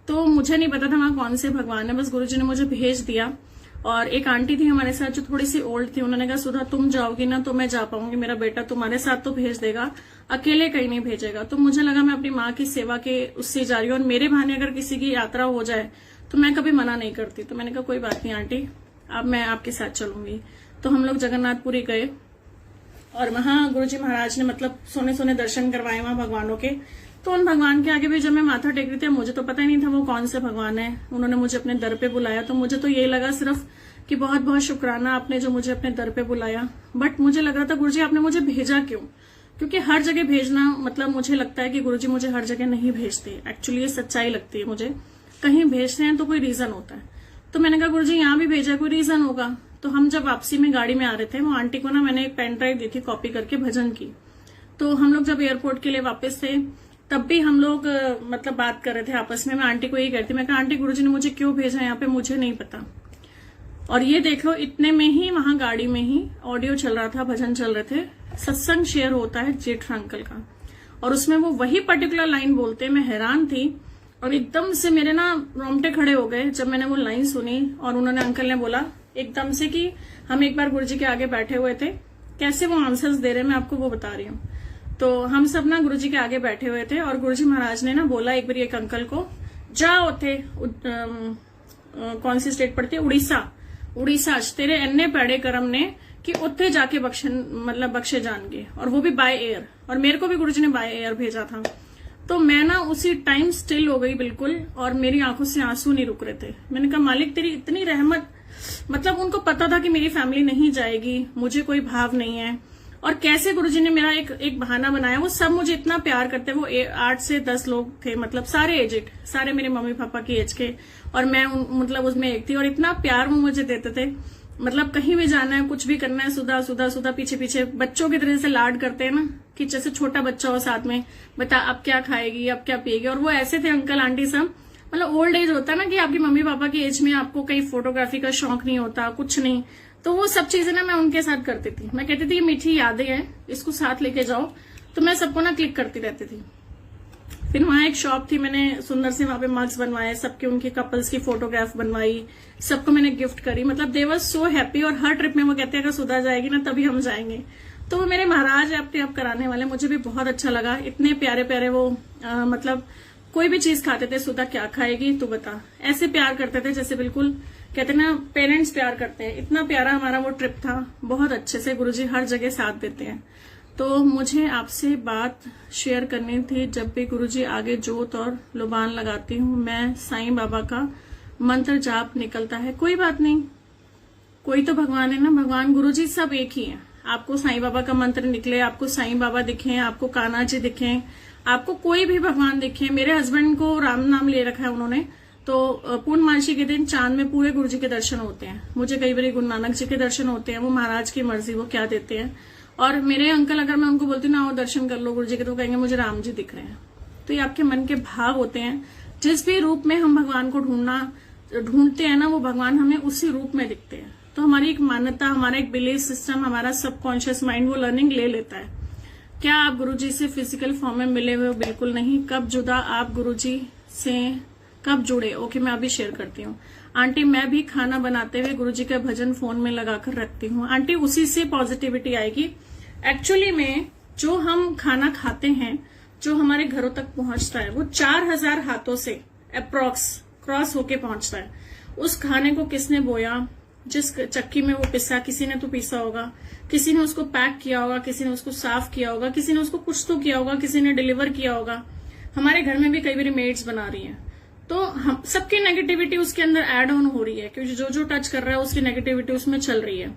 तो मुझे नहीं पता था वहां कौन से भगवान है, बस गुरुजी ने मुझे भेज दिया। और एक आंटी थी हमारे साथ जो थोड़ी सी ओल्ड थी, उन्होंने कहा सुधा तुम जाओगी ना तो मैं जा पाऊंगी, मेरा बेटा तुम्हारे साथ तो भेज देगा, अकेले कहीं नहीं भेजेगा। तो मुझे लगा मैं अपनी माँ की सेवा के उससे जा रही हूँ, और मेरे बहाने अगर किसी की यात्रा हो जाए तो मैं कभी मना नहीं करती। तो मैंने कहा कोई बात नहीं आंटी, अब मैं आपके साथ चलूंगी। तो हम लोग जगन्नाथपुरी गए, और वहां गुरुजी महाराज ने मतलब सोने सोने दर्शन करवाए वहां भगवानों के। तो उन भगवान के आगे भी जब मैं माथा टेक रही थी, मुझे तो पता ही नहीं था वो कौन से भगवान है। उन्होंने मुझे अपने दर पे बुलाया, तो मुझे तो ये लगा सिर्फ कि बहुत बहुत शुक्राना आपने जो मुझे अपने दर पे बुलाया। बट मुझे लग रहा था गुरुजी आपने मुझे भेजा क्यों, क्योंकि हर जगह भेजना मतलब मुझे लगता है कि गुरुजी मुझे हर जगह नहीं भेजते। एक्चुअली ये सच्चाई लगती है मुझे, कहीं भेजते हैं तो कोई रीजन होता है। तो मैंने कहा गुरुजी यहाँ भी भेजा, कोई रीजन होगा। तो हम जब वापसी में गाड़ी में आ रहे थे, वो आंटी को ना मैंने एक पेन ड्राइव दी थी कॉपी करके भजन की। तो हम लोग जब एयरपोर्ट के लिए वापस थे तब भी हम लोग मतलब बात कर रहे थे आपस में। मैं आंटी को यही कहती, मैं कहा आंटी गुरुजी ने मुझे क्यों भेजा यहाँ पे मुझे नहीं पता। और ये देख लो, इतने में ही वहां गाड़ी में ही ऑडियो चल रहा था, भजन चल रहे थे, सत्संग शेयर होता है जेठ अंकल का, और उसमें वो वही पर्टिकुलर लाइन बोलते। मैं हैरान थी और एकदम से मेरे ना रोंगटे खड़े हो गए जब मैंने वो लाइन सुनी। और उन्होंने, अंकल ने बोला एकदम से कि हम एक बार गुरुजी के आगे बैठे हुए थे, कैसे वो आंसर्स दे रहे मैं आपको वो बता रही हूँ। तो हम सब ना गुरुजी के आगे बैठे हुए थे, और गुरुजी महाराज ने ना बोला एक बार एक अंकल को, जाओ थे कौन सी स्टेट पड़ती है, उड़ीसा तेरे एन्ने पैड़े करम ने कि उत्थे जाके बख्शे जाएंगे, और वो भी बाय एयर। और मेरे को भी गुरुजी ने बाय एयर भेजा था। तो मैं ना उसी टाइम स्टिल हो गई बिल्कुल, और मेरी आंखों से आंसू नहीं रुक रहे थे। मैंने कहा मालिक तेरी इतनी रहमत, मतलब उनको पता था कि मेरी फैमिली नहीं जाएगी, मुझे कोई भाव नहीं है, और कैसे गुरुजी ने मेरा एक बहाना बनाया। वो सब मुझे इतना प्यार करते, वो 8 से 10 लोग थे, मतलब सारे एजेड, सारे मेरे मम्मी पापा की एज के, और मैं मतलब उसमें एक थी, और इतना प्यार वो मुझे देते थे। मतलब कहीं भी जाना है, कुछ भी करना है, सुधा सुधा सुधा पीछे पीछे बच्चों की तरह से लाड करते हैं ना, कि जैसे छोटा बच्चा हो साथ में, बता अब क्या खाएगी, अब क्या पिएगी। और वो ऐसे थे अंकल आंटी सब, मतलब ओल्ड एज होता है ना कि आपकी मम्मी पापा की एज में आपको कहीं फोटोग्राफी का शौक नहीं होता, कुछ नहीं। तो वो सब चीजें ना मैं उनके साथ करती थी। मैं कहती थी ये मीठी यादें हैं, इसको साथ लेके जाओ। तो मैं सबको ना क्लिक करती रहती थी। फिर वहां एक शॉप थी, मैंने सुंदर से वहां पे मग्स बनवाए, सबके उनके कपल्स की फोटोग्राफ बनवाई, सबको मैंने गिफ्ट करी। मतलब दे वाज सो हैप्पी। और हर ट्रिप में वो कहते हैं अगर सुधा जाएगी ना तभी हम जाएंगे। तो वो मेरे महाराज है अपने आप कराने वाले, मुझे भी बहुत अच्छा लगा। इतने प्यारे प्यारे वो मतलब कोई भी चीज खाते थे, सुधा क्या खाएगी तू बता, ऐसे प्यार करते थे जैसे बिल्कुल कहते ना पेरेंट्स प्यार करते हैं। इतना प्यारा हमारा वो ट्रिप था, बहुत अच्छे से गुरुजी हर जगह साथ देते हैं। तो मुझे आपसे बात शेयर करनी थी। जब भी गुरुजी आगे जोत और लुबान लगाती हूँ, मैं साईं बाबा का मंत्र जाप निकलता है। कोई बात नहीं, कोई तो भगवान है ना, भगवान गुरुजी सब एक ही है। आपको साईं बाबा का मंत्र निकले, आपको साईं बाबा दिखे, आपको कान्हा जी दिखे, आपको कोई भी भगवान दिखे। मेरे हस्बैंड को राम नाम ले रखा है उन्होंने, तो पूर्णमासी के दिन चांद में पूरे गुरुजी के दर्शन होते हैं। मुझे कई बार गुरु नानक जी के दर्शन होते हैं, वो महाराज की मर्जी, वो क्या देते हैं। और मेरे अंकल, अगर मैं उनको बोलती हूँ ना आओ दर्शन कर लो गुरुजी के, तो कहेंगे मुझे राम जी दिख रहे हैं। तो ये आपके मन के भाव होते हैं। जिस भी रूप में हम भगवान को ढूंढते हैं ना, वो भगवान हमें उसी रूप में दिखते हैं। तो हमारी एक मान्यता, हमारा एक बिलीफ सिस्टम, हमारा सबकॉन्शियस माइंड वो लर्निंग ले लेता है। क्या आप गुरुजी से फिजिकल फॉर्म में मिले हुए हो? बिल्कुल नहीं। कब जुदा आप गुरुजी से, कब जुड़े? ओके, मैं अभी शेयर करती हूँ। आंटी मैं भी खाना बनाते हुए गुरुजी का भजन फोन में लगाकर रखती हूँ। आंटी उसी से पॉजिटिविटी आएगी। एक्चुअली में जो हम खाना खाते हैं, जो हमारे घरों तक पहुंचता है, वो 4000 हाथों से अप्रॉक्स क्रॉस होके पहुंचता है। उस खाने को किसने बोया, जिस चक्की में वो पिसा, किसी ने तो पीसा होगा, किसी ने उसको पैक किया होगा, किसी ने उसको साफ किया होगा, किसी ने उसको कुछ तो किया होगा, किसी ने डिलीवर किया होगा। हमारे घर में भी कई बार मेड्स बना रही हैं, तो हम सबकी नेगेटिविटी उसके अंदर ऐड ऑन हो रही है, क्योंकि जो जो टच कर रहा है उसकी नेगेटिविटी उसमें चल रही है।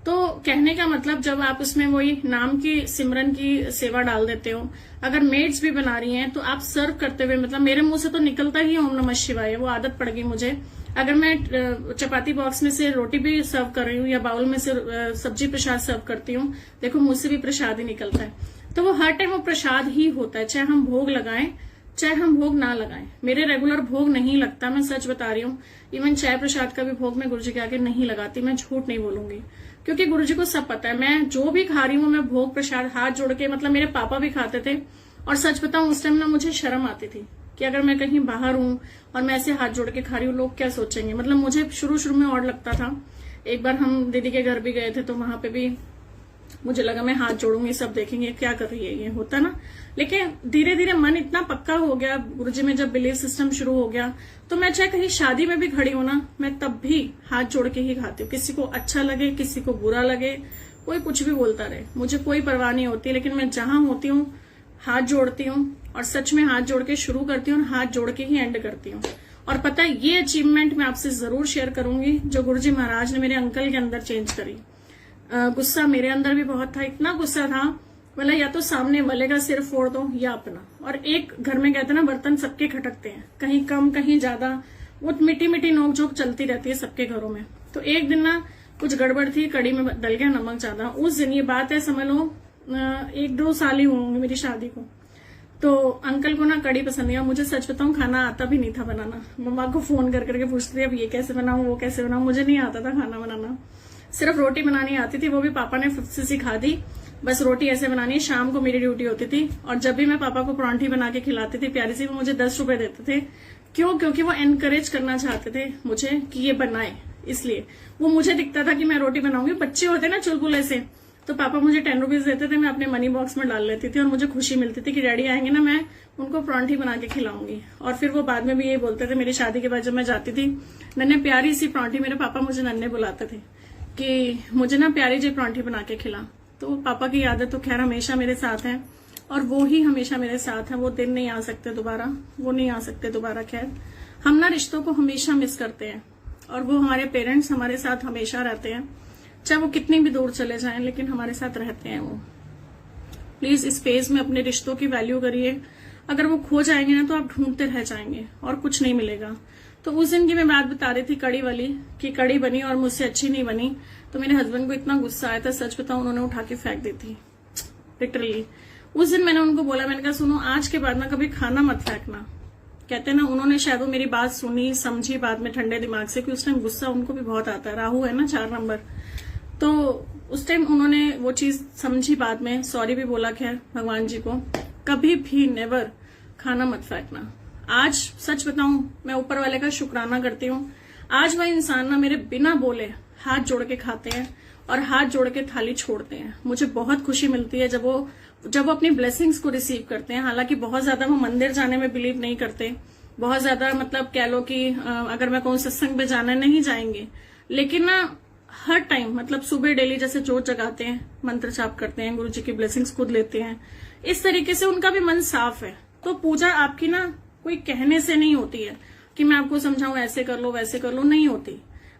तो कहने का मतलब, जब आप उसमें वही नाम की सिमरन की सेवा डाल देते हो, अगर मेड्स भी बना रही हैं तो आप सर्व करते हुए, मतलब मेरे मुंह से तो निकलता ही ओम नमः शिवाय, वो आदत पड़ गई मुझे। अगर मैं चपाती बॉक्स में से रोटी भी सर्व कर रही हूँ या बाउल में से सब्जी प्रसाद सर्व करती हूँ, देखो मुझसे भी प्रसाद ही निकलता है। तो वो हर टाइम वो प्रसाद ही होता है, चाहे हम भोग लगाएं चाहे हम भोग ना लगाएं। मेरे रेगुलर भोग नहीं लगता, मैं सच बता रही हूँ। इवन चाय प्रसाद का भी भोग मैं गुरुजी के आगे नहीं लगाती, मैं झूठ नहीं बोलूंगी, क्योंकि गुरुजी को सब पता है मैं जो भी खा रही हूँ मैं भोग प्रसाद हाथ जोड़ के, मतलब मेरे पापा भी खाते थे। और सच बताऊं उस टाइम ना मुझे शर्म आती थी कि अगर मैं कहीं बाहर हूं और मैं ऐसे हाथ जोड़ के खा रही हूँ, लोग क्या सोचेंगे। मतलब मुझे शुरू में और लगता था। एक बार हम दीदी के घर भी गए थे, तो वहां पे भी मुझे लगा मैं हाथ जोड़ूंगी, सब देखेंगे क्या कर रही है ये, होता ना। लेकिन धीरे धीरे मन इतना पक्का हो गया गुरुजी में, जब बिलीफ सिस्टम शुरू हो गया, तो मैं चाहे कहीं शादी में भी खड़ी हूं ना, मैं तब भी हाथ जोड़ के ही खाती हूँ। किसी को अच्छा लगे, किसी को बुरा लगे, कोई कुछ भी बोलता रहे, मुझे कोई परवाह नहीं होती। लेकिन मैं जहां होती हूँ हाथ जोड़ती हूँ, और सच में हाथ जोड़ के शुरू करती हूँ और हाथ जोड़ के ही एंड करती हूँ। और पता है, ये अचीवमेंट मैं आपसे जरूर शेयर करूंगी जो गुरुजी महाराज ने मेरे अंकल के अंदर चेंज करी। गुस्सा मेरे अंदर भी बहुत था, इतना गुस्सा था, मतलब या तो सामने वाले का सिर फोड़ दो या अपना। और एक घर में कहते ना, बर्तन सबके खटकते हैं, कहीं कम कहीं ज्यादा, वो मिट्टी मिट्टी नोकझोंक चलती रहती है सबके घरों में। तो एक दिन ना कुछ गड़बड़ थी, कड़ी में डल गया नमक ज्यादा। उस दिन, ये बात है समझ लो 1-2 साल ही होंगे मेरी शादी को, तो अंकल को ना कड़ी पसंद नहीं। मुझे सच बताऊं, खाना आता भी नहीं था बनाना। मम्मा को फोन कर करके पूछती थी अब ये कैसे बनाऊं, वो कैसे बनाऊं। मुझे नहीं आता था खाना बनाना, सिर्फ रोटी बनानी आती थी, वो भी पापा ने 5th से सिखा दी। बस रोटी ऐसे बनानी है। शाम को मेरी ड्यूटी होती थी, और जब भी मैं पापा को परांठी बना के खिलाती थी प्यारी सी, वो मुझे 10 रुपए देते थे। क्यों? क्योंकि वो एनकरेज करना चाहते थे मुझे कि ये बनाए, इसलिए। वो मुझे दिखता था कि मैं रोटी बनाऊंगी, बच्चे होते ना चुलबुले से, तो पापा मुझे 10 रुपीज देते थे, मैं अपने मनी बॉक्स में डाल लेती थी, और मुझे खुशी मिलती थी कि डैडी आएंगे ना, मैं उनको परांठी बना के खिलाऊंगी। और फिर वो बाद में भी यही बोलते थे। मेरी शादी के बाद जब मैं जाती थी, नन्हे प्यारी सी परांठी, मेरे पापा मुझे नन्हे बुलाते थे कि मुझे ना प्यारी जी परांठी बना के खिला। तो पापा की आदत तो खैर हमेशा मेरे साथ है, और वो ही हमेशा मेरे साथ है। वो दिन नहीं आ सकते दोबारा, वो नहीं आ सकते दोबारा। खैर, हम ना रिश्तों को हमेशा मिस करते हैं, और वो हमारे पेरेंट्स हमारे साथ हमेशा रहते हैं, चाहे वो कितनी भी दूर चले जाएं, लेकिन हमारे साथ रहते हैं वो। प्लीज इस फेज में अपने रिश्तों की वैल्यू करिए। अगर वो खो जाएंगे ना, तो आप ढूंढते रह जाएंगे और कुछ नहीं मिलेगा। तो उस दिन की मैं बात बता रही थी कड़ी वाली, कि कड़ी बनी और मुझसे अच्छी नहीं बनी, तो मेरे हस्बैंड को इतना गुस्सा आया था, सच बताऊं, उन्होंने उठा के फेंक दी थी, लिटरली। उस दिन मैंने उनको बोला, मैंने कहा सुनो, आज के बाद ना कभी खाना मत फेंकना। कहते ना, उन्होंने शायद वो मेरी बात सुनी समझी बाद में ठंडे दिमाग से, कि उस टाइम गुस्सा उनको भी बहुत आता है। राहु है ना 4 नंबर, तो उस टाइम उन्होंने वो चीज समझी, बाद में सॉरी भी बोला। खैर, भगवान जी को कभी भी नेवर खाना मत फेंकना। आज सच बताऊं, मैं ऊपर वाले का शुक्राना करती हूँ। आज वह इंसान ना मेरे बिना बोले हाथ जोड़ के खाते हैं और हाथ जोड़ के थाली छोड़ते हैं। मुझे बहुत खुशी मिलती है जब वो अपनी ब्लेसिंग्स को रिसीव करते हैं। हालांकि बहुत ज्यादा वो मंदिर जाने में बिलीव नहीं करते, बहुत ज्यादा, मतलब कह लो कि अगर मैं कहूँ सत्संग पे जाना नहीं जाएंगे, लेकिन ना हर टाइम, मतलब सुबह डेली जैसे जोत जगाते हैं, मंत्र जाप करते हैं, गुरुजी की ब्लेसिंग्स खुद लेते हैं। इस तरीके से उनका भी मन साफ है। तो पूजा आपकी ना कोई कहने से नहीं होती है कि मैं आपको समझाऊं ऐसे कर लो वैसे कर लो, नहीं होती।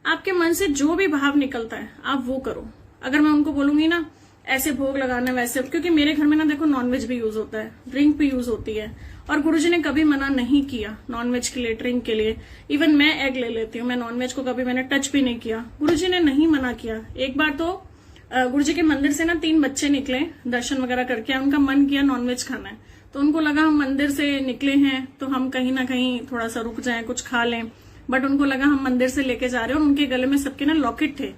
आपके मन से जो भी भाव निकलता है आप वो करो। अगर मैं उनको बोलूंगी ना ऐसे भोग लगाना वैसे, क्योंकि मेरे घर में ना देखो नॉनवेज भी यूज होता है, ड्रिंक भी यूज होती है, और गुरुजी ने कभी मना नहीं किया नॉनवेज के लिए, ड्रिंक के लिए। इवन मैं एग ले लेती हूँ, मैं नॉनवेज को कभी मैंने टच भी नहीं किया, गुरुजी ने नहीं मना किया। एक बार तो गुरुजी के मंदिर से ना 3 बच्चे निकले दर्शन वगैरह करके, उनका मन किया नॉनवेज खाना है, तो उनको लगा हम मंदिर से निकले हैं तो हम कहीं ना कहीं थोड़ा सा रुक जाएं, कुछ खा लें, बट उनको लगा हम मंदिर से लेके जा रहे हैं, और उनके गले में सबके ना लॉकेट थे।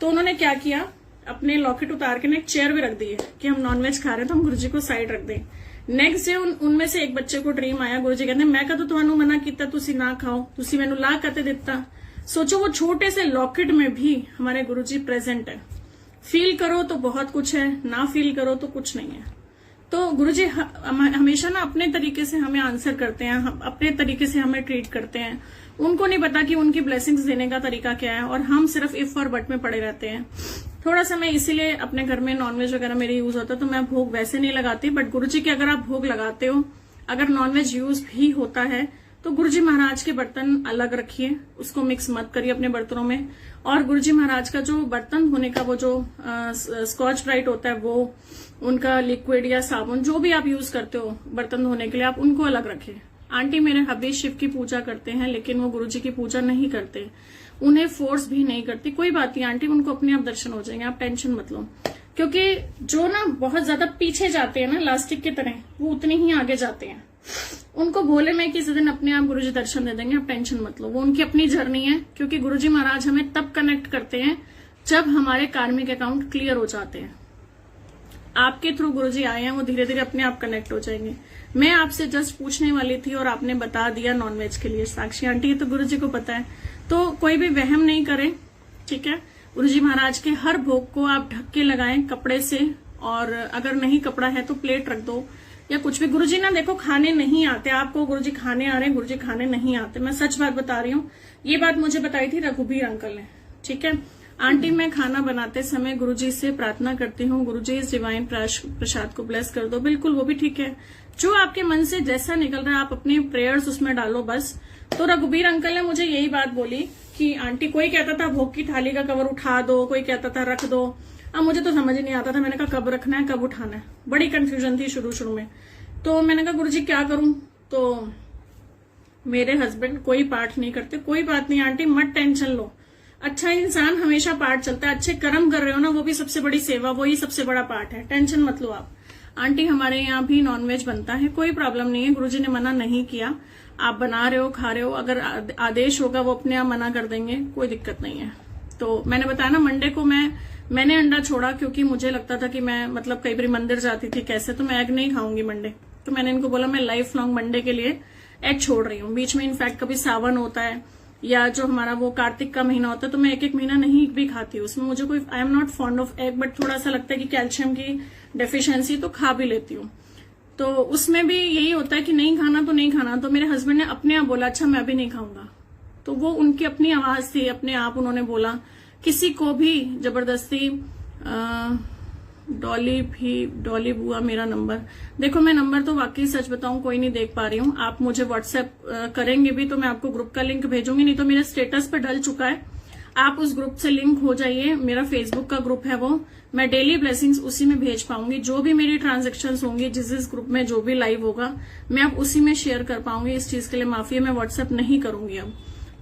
तो उन्होंने क्या किया, अपने लॉकेट उतार के ना एक चेयर भी रख दी है कि हम नॉनवेज खा रहे हैं तो हम गुरुजी को साइड रख दें। नेक्स्ट डे उनमें से एक बच्चे को ड्रीम आया, गुरुजी कहते मैं कदों ਤੁਹਾਨੂੰ मना किया तुसी ना खाओ, तुसी मैनू ला कते दिता। सोचो वो छोटे से लॉकेट में भी हमारे गुरुजी प्रेजेंट है। फील करो तो बहुत कुछ है, ना फील करो तो कुछ नहीं है। तो गुरुजी हमेशा ना अपने तरीके से हमें आंसर करते हैं, अपने तरीके से हमें ट्रीट करते हैं। उनको नहीं पता कि उनकी ब्लेसिंग्स देने का तरीका क्या है, और हम सिर्फ इफ और बट में पड़े रहते हैं। थोड़ा सा मैं इसीलिए अपने घर में नॉनवेज वगैरह मेरे यूज होता है तो मैं भोग वैसे नहीं लगाती, बट गुरुजी के अगर आप भोग लगाते हो, अगर नॉनवेज यूज भी होता है तो गुरुजी महाराज के बर्तन अलग रखिए, उसको मिक्स मत करिए अपने बर्तनों में। और गुरुजी महाराज का जो बर्तन धोने का वो जो स्कॉच ब्राइट होता है, वो उनका लिक्विड या साबुन जो भी आप यूज करते हो बर्तन धोने के लिए, आप उनको अलग रखें। आंटी मेरे हबी शिव की पूजा करते हैं, लेकिन वो गुरुजी की पूजा नहीं करते, उन्हें फोर्स भी नहीं करती। कोई बात नहीं आंटी, उनको अपने आप दर्शन हो जाएंगे, आप टेंशन मत लो। क्योंकि जो ना बहुत ज्यादा पीछे जाते हैं ना लास्टिक की तरह, वो उतने ही आगे जाते हैं। उनको भोले में किसी दिन अपने आप गुरुजी दर्शन दे देंगे, आप टेंशन मत लो, वो उनकी अपनी जर्नी है। क्योंकि गुरुजी महाराज हमें तब कनेक्ट करते हैं जब हमारे कार्मिक अकाउंट क्लियर हो जाते हैं। आपके थ्रू गुरुजी आए हैं, वो धीरे धीरे अपने आप कनेक्ट हो जाएंगे। मैं आपसे जस्ट पूछने वाली थी और आपने बता दिया नॉनवेज के लिए। साक्षी आंटी ये तो गुरुजी को पता है, तो कोई भी वहम नहीं करें, ठीक है। गुरुजी महाराज के हर भोग को आप ढक के लगाएं कपड़े से, और अगर नहीं कपड़ा है तो प्लेट रख दो या कुछ भी। गुरुजी ना देखो खाने नहीं आते, आपको गुरुजी खाने आ रहे हैं, गुरुजी खाने नहीं आते। मैं सच बात बता रही हूँ, ये बात मुझे बताई थी रघुबीर अंकल ने, ठीक है। आंटी मैं खाना बनाते समय गुरुजी से प्रार्थना करती हूँ, गुरुजी इस डिवाइन प्रसाद को ब्लेस कर दो। बिल्कुल वो भी ठीक है, जो आपके मन से जैसा निकल रहा है आप अपनी प्रेयर्स उसमें डालो बस। तो रघुबीर अंकल ने मुझे यही बात बोली कि आंटी कोई कहता था भोग की थाली का कवर उठा दो, कोई कहता था रख दो। अब मुझे तो समझ ही नहीं आता था, मैंने कहा कब रखना है कब उठाना है, बड़ी कंफ्यूजन थी शुरू में। तो मैंने कहा गुरुजी क्या करूं, तो मेरे हस्बैंड कोई पाठ नहीं करते। कोई बात नहीं आंटी, मत टेंशन लो, अच्छा इंसान हमेशा पाठ चलता है। अच्छे कर्म कर रहे हो ना, वो भी सबसे बड़ी सेवा, वही सबसे बड़ा पाठ है, टेंशन मत लो आप। आंटी हमारे यहाँ भी नॉनवेज बनता है, कोई प्रॉब्लम नहीं है, गुरुजी ने मना नहीं किया। आप बना रहे हो खा रहे हो, अगर आदेश होगा वो अपने आप मना कर देंगे, कोई दिक्कत नहीं है। तो मैंने बताया ना मंडे को मैंने अंडा छोड़ा, क्योंकि मुझे लगता था कि मैं मतलब कई बार मंदिर जाती थी कैसे, तो मैं एग नहीं खाऊंगी मंडे। तो मैंने इनको बोला मैं लाइफ लॉन्ग मंडे के लिए एग छोड़ रही हूँ। बीच में इनफैक्ट कभी सावन होता है या जो हमारा वो कार्तिक का महीना होता है, तो मैं एक महीना नहीं भी खाती हूँ। उसमें मुझे कोई, I am not fond of egg, but थोड़ा सा लगता है कि कैल्शियम की डेफिशिएंसी, तो खा भी लेती हूँ। तो उसमें भी यही होता है कि नहीं खाना तो नहीं खाना। तो मेरे हस्बैंड ने अपने आप बोला अच्छा मैं भी नहीं खाऊंगा, तो वो उनकी अपनी आवाज थी, अपने आप उन्होंने बोला। किसी को भी जबरदस्ती डॉली बुआ मेरा नंबर देखो, मैं नंबर तो वाकई सच बताऊं कोई नहीं देख पा रही हूँ। आप मुझे व्हाट्सएप करेंगे भी तो मैं आपको ग्रुप का लिंक भेजूंगी, नहीं तो मेरे स्टेटस पे डल चुका है, आप उस ग्रुप से लिंक हो जाइए। मेरा फेसबुक का ग्रुप है, वो मैं डेली ब्लेसिंग्स उसी में भेज पाऊंगी। जो भी मेरी ट्रांजेक्शन्स होंगी जिस ग्रुप में जो भी लाइव होगा मैं अब उसी में शेयर कर पाऊंगी। इस चीज के लिए माफी है, मैं व्हाट्सएप नहीं करूंगी अब,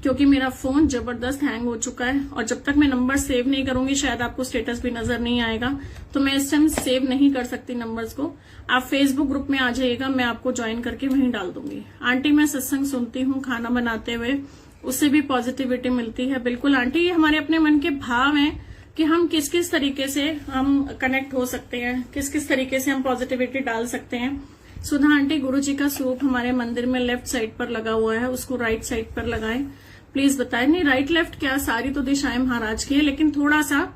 क्योंकि मेरा फोन जबरदस्त हैंग हो चुका है। और जब तक मैं नंबर सेव नहीं करूंगी शायद आपको स्टेटस भी नजर नहीं आएगा, तो मैं इस टाइम सेव नहीं कर सकती नंबर्स को। आप फेसबुक ग्रुप में आ जाइएगा, मैं आपको ज्वाइन करके वहीं डाल दूंगी। आंटी मैं सत्संग सुनती हूँ खाना बनाते हुए, उससे भी पॉजिटिविटी मिलती है। बिल्कुल आंटी, ये हमारे अपने मन के भाव हैं कि हम किस किस तरीके से हम कनेक्ट हो सकते हैं, किस किस तरीके से हम पॉजिटिविटी डाल सकते हैं। सुधा आंटी, गुरुजी का स्वरूप हमारे मंदिर में लेफ्ट साइड पर लगा हुआ है, उसको राइट साइड पर लगाएं, प्लीज बताएं। नहीं राइट लेफ्ट क्या, सारी तो दिशाएं महाराज की है, लेकिन थोड़ा सा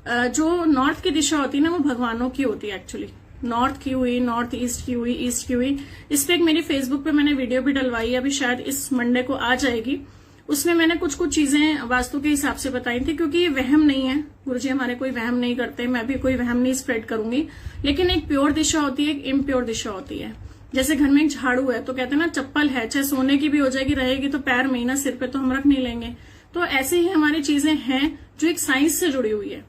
जो नॉर्थ की दिशा होती है ना वो भगवानों की होती है एक्चुअली। नॉर्थ की हुई, नॉर्थ ईस्ट की हुई, ईस्ट की हुई। इस पे एक मेरी फेसबुक पे मैंने वीडियो भी डलवाई है, अभी शायद इस मंडे को आ जाएगी। उसमें मैंने कुछ चीजें वास्तु के हिसाब से बताई थी, क्योंकि ये वहम नहीं है, गुरुजी हमारे कोई वहम नहीं करते, मैं भी कोई वहम नहीं स्प्रेड करूंगी। लेकिन एक प्योर दिशा होती है, एक इम्प्योर दिशा होती है। जैसे घर में एक झाड़ू है तो कहते हैं ना चप्पल है, चाहे सोने की भी हो जाएगी रहेगी तो पैर में ही ना, सिर पे तो हम रख नहीं लेंगे। तो ऐसे ही हमारी चीजें हैं जो एक साइंस से जुड़ी हुई है,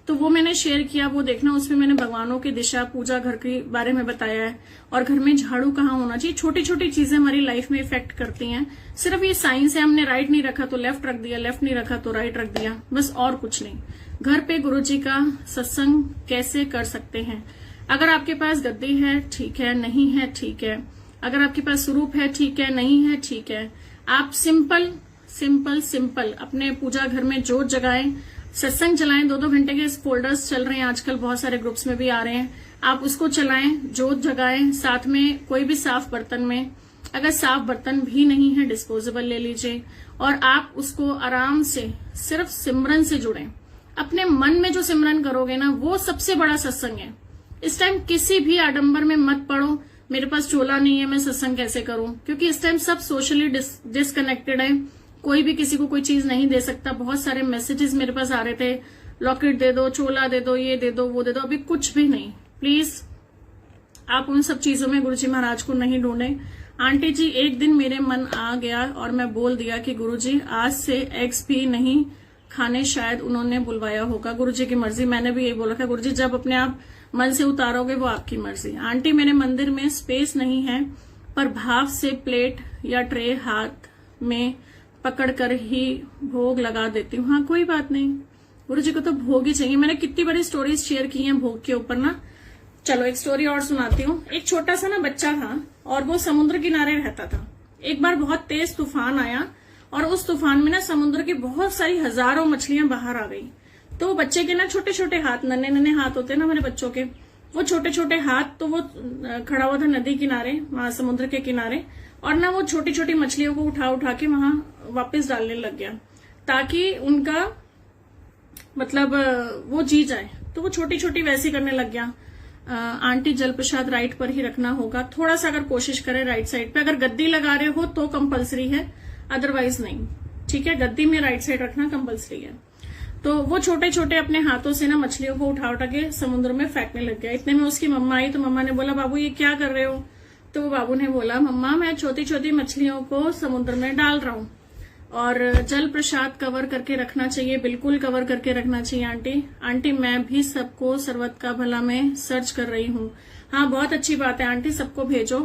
तो वो मैंने शेयर किया, वो देखना। उसमें मैंने भगवानों की दिशा, पूजा घर के बारे में बताया है, और घर में झाड़ू कहाँ होना चाहिए। छोटी छोटी चीजें हमारी लाइफ में इफेक्ट करती हैं। सिर्फ ये साइंस है, हमने राइट नहीं रखा तो लेफ्ट रख दिया, लेफ्ट नहीं रखा तो राइट रख दिया, बस और कुछ नहीं। घर पे गुरुजी का सत्संग कैसे कर सकते हैं? अगर आपके पास गद्दी है ठीक है, नहीं है ठीक है। अगर आपके पास स्वरूप है ठीक है, नहीं है ठीक है। आप सिंपल सिंपल सिंपल अपने पूजा घर में जोत जगाएं, सत्संग चलाएं, 2-2 घंटे के फोल्डर्स चल रहे हैं आजकल, बहुत सारे ग्रुप्स में भी आ रहे हैं, आप उसको चलाएं, जोत जगाएं, साथ में कोई भी साफ बर्तन में, अगर साफ बर्तन भी नहीं है डिस्पोजेबल ले लीजिए, और आप उसको आराम से सिर्फ सिमरन से जुड़ें। अपने मन में जो सिमरन करोगे ना, वो सबसे बड़ा सत्संग है। इस टाइम किसी भी आडंबर में मत पड़ो, मेरे पास चोला नहीं है, मैं सत्संग कैसे करूं, क्योंकि इस टाइम सब सोशली डिसकनेक्टेड है, कोई भी किसी को कोई चीज नहीं दे सकता। बहुत सारे मैसेजेस मेरे पास आ रहे थे, लॉकेट दे दो, चोला दे दो, ये दे दो, वो दे दो, अभी कुछ भी नहीं। प्लीज आप उन सब चीजों में गुरुजी महाराज को नहीं ढूंढे। आंटी जी, एक दिन मेरे मन आ गया और मैं बोल दिया कि गुरुजी आज से एग्स भी नहीं खाने, शायद उन्होंने बुलवाया होगा, गुरुजी की मर्जी। मैंने भी यही बोला था, गुरुजी जब अपने आप मन से उतारोगे वो आपकी मर्जी। आंटी, मेरे मंदिर में स्पेस नहीं है, पर भाव से प्लेट या ट्रे हाथ में पकड़कर ही भोग लगा देती हूँ। हाँ, कोई बात नहीं, गुरुजी को तो भोग ही चाहिए। मैंने कितनी बड़ी स्टोरीज शेयर की हैं भोग के ऊपर ना। चलो एक स्टोरी और सुनाती हूँ। एक छोटा सा ना बच्चा था और वो समुद्र किनारे रहता था। एक बार बहुत तेज तूफान आया और उस तूफान में ना समुद्र की बहुत सारी हजारों मछलियां बाहर आ गई। तो बच्चे के ना छोटे छोटे हाथ, नन्हे नन्हे हाथ होते हैं ना हमारे बच्चों के, वो छोटे छोटे हाथ, तो वो खड़ा हुआ था नदी किनारे, वहां समुद्र के किनारे, और ना वो छोटी छोटी मछलियों को उठा उठा के वहां वापस डालने लग गया, ताकि उनका मतलब वो जी जाए। तो वो छोटी छोटी वैसी करने लग गया। आंटी, जल प्रसाद राइट पर ही रखना होगा, थोड़ा सा अगर कोशिश करें राइट साइड पे। अगर गद्दी लगा रहे हो तो कंपलसरी है, अदरवाइज नहीं, ठीक है। गद्दी में राइट साइड रखना कंपलसरी है। तो वो छोटे छोटे अपने हाथों से ना मछलियों को उठा उठा के समुद्र में फेंकने लग गया। इतने में उसकी मम्मा आई, तो मम्मा ने बोला, बाबू ये क्या कर रहे हो? तो वो बाबू ने बोला, मम्मा मैं छोटी छोटी मछलियों को समुद्र में डाल रहा हूँ, और जल प्रसाद कवर करके रखना चाहिए, बिल्कुल कवर करके रखना चाहिए आंटी। आंटी, मैं भी सबको सर्वत का भला में सर्च कर रही हूँ। हाँ, बहुत अच्छी बात है आंटी, सबको भेजो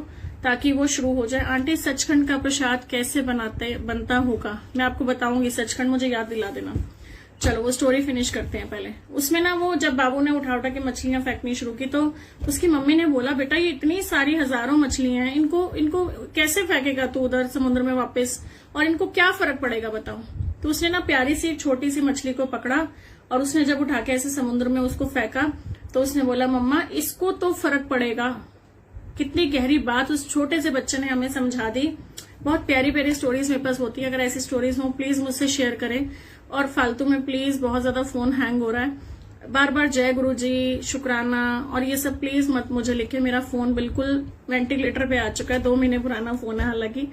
ताकि वो शुरू हो जाए। आंटी, सचखंड का प्रसाद कैसे बनता होगा? मैं आपको बताऊंगी, सचखंड मुझे याद दिला देना। चलो वो स्टोरी फिनिश करते हैं पहले। उसमें ना वो जब बाबू ने उठा उठा के मछलियां फेंकनी शुरू की, तो उसकी मम्मी ने बोला, बेटा ये इतनी सारी हजारों मछलियां हैं, इनको कैसे फेंकेगा तू उधर समुद्र में वापस, और इनको क्या फर्क पड़ेगा बताओ? तो उसने ना प्यारी सी एक छोटी सी मछली को पकड़ा और उसने जब उठा के ऐसे समुद्र में उसको फेंका, तो उसने बोला, मम्मा इसको तो फर्क पड़ेगा। कितनी गहरी बात उस छोटे से बच्चे ने हमें समझा दी। बहुत प्यारी प्यारी स्टोरीज मेरे पास होती है, अगर ऐसी स्टोरीज हो प्लीज मुझसे शेयर करें। और फालतू में प्लीज, बहुत ज्यादा फोन हैंग हो रहा है, बार बार जय गुरु जी, शुक्राना और ये सब प्लीज मत मुझे लिखे। मेरा फोन बिल्कुल वेंटिलेटर पे आ चुका है, 2 महीने पुराना फोन है, हालांकि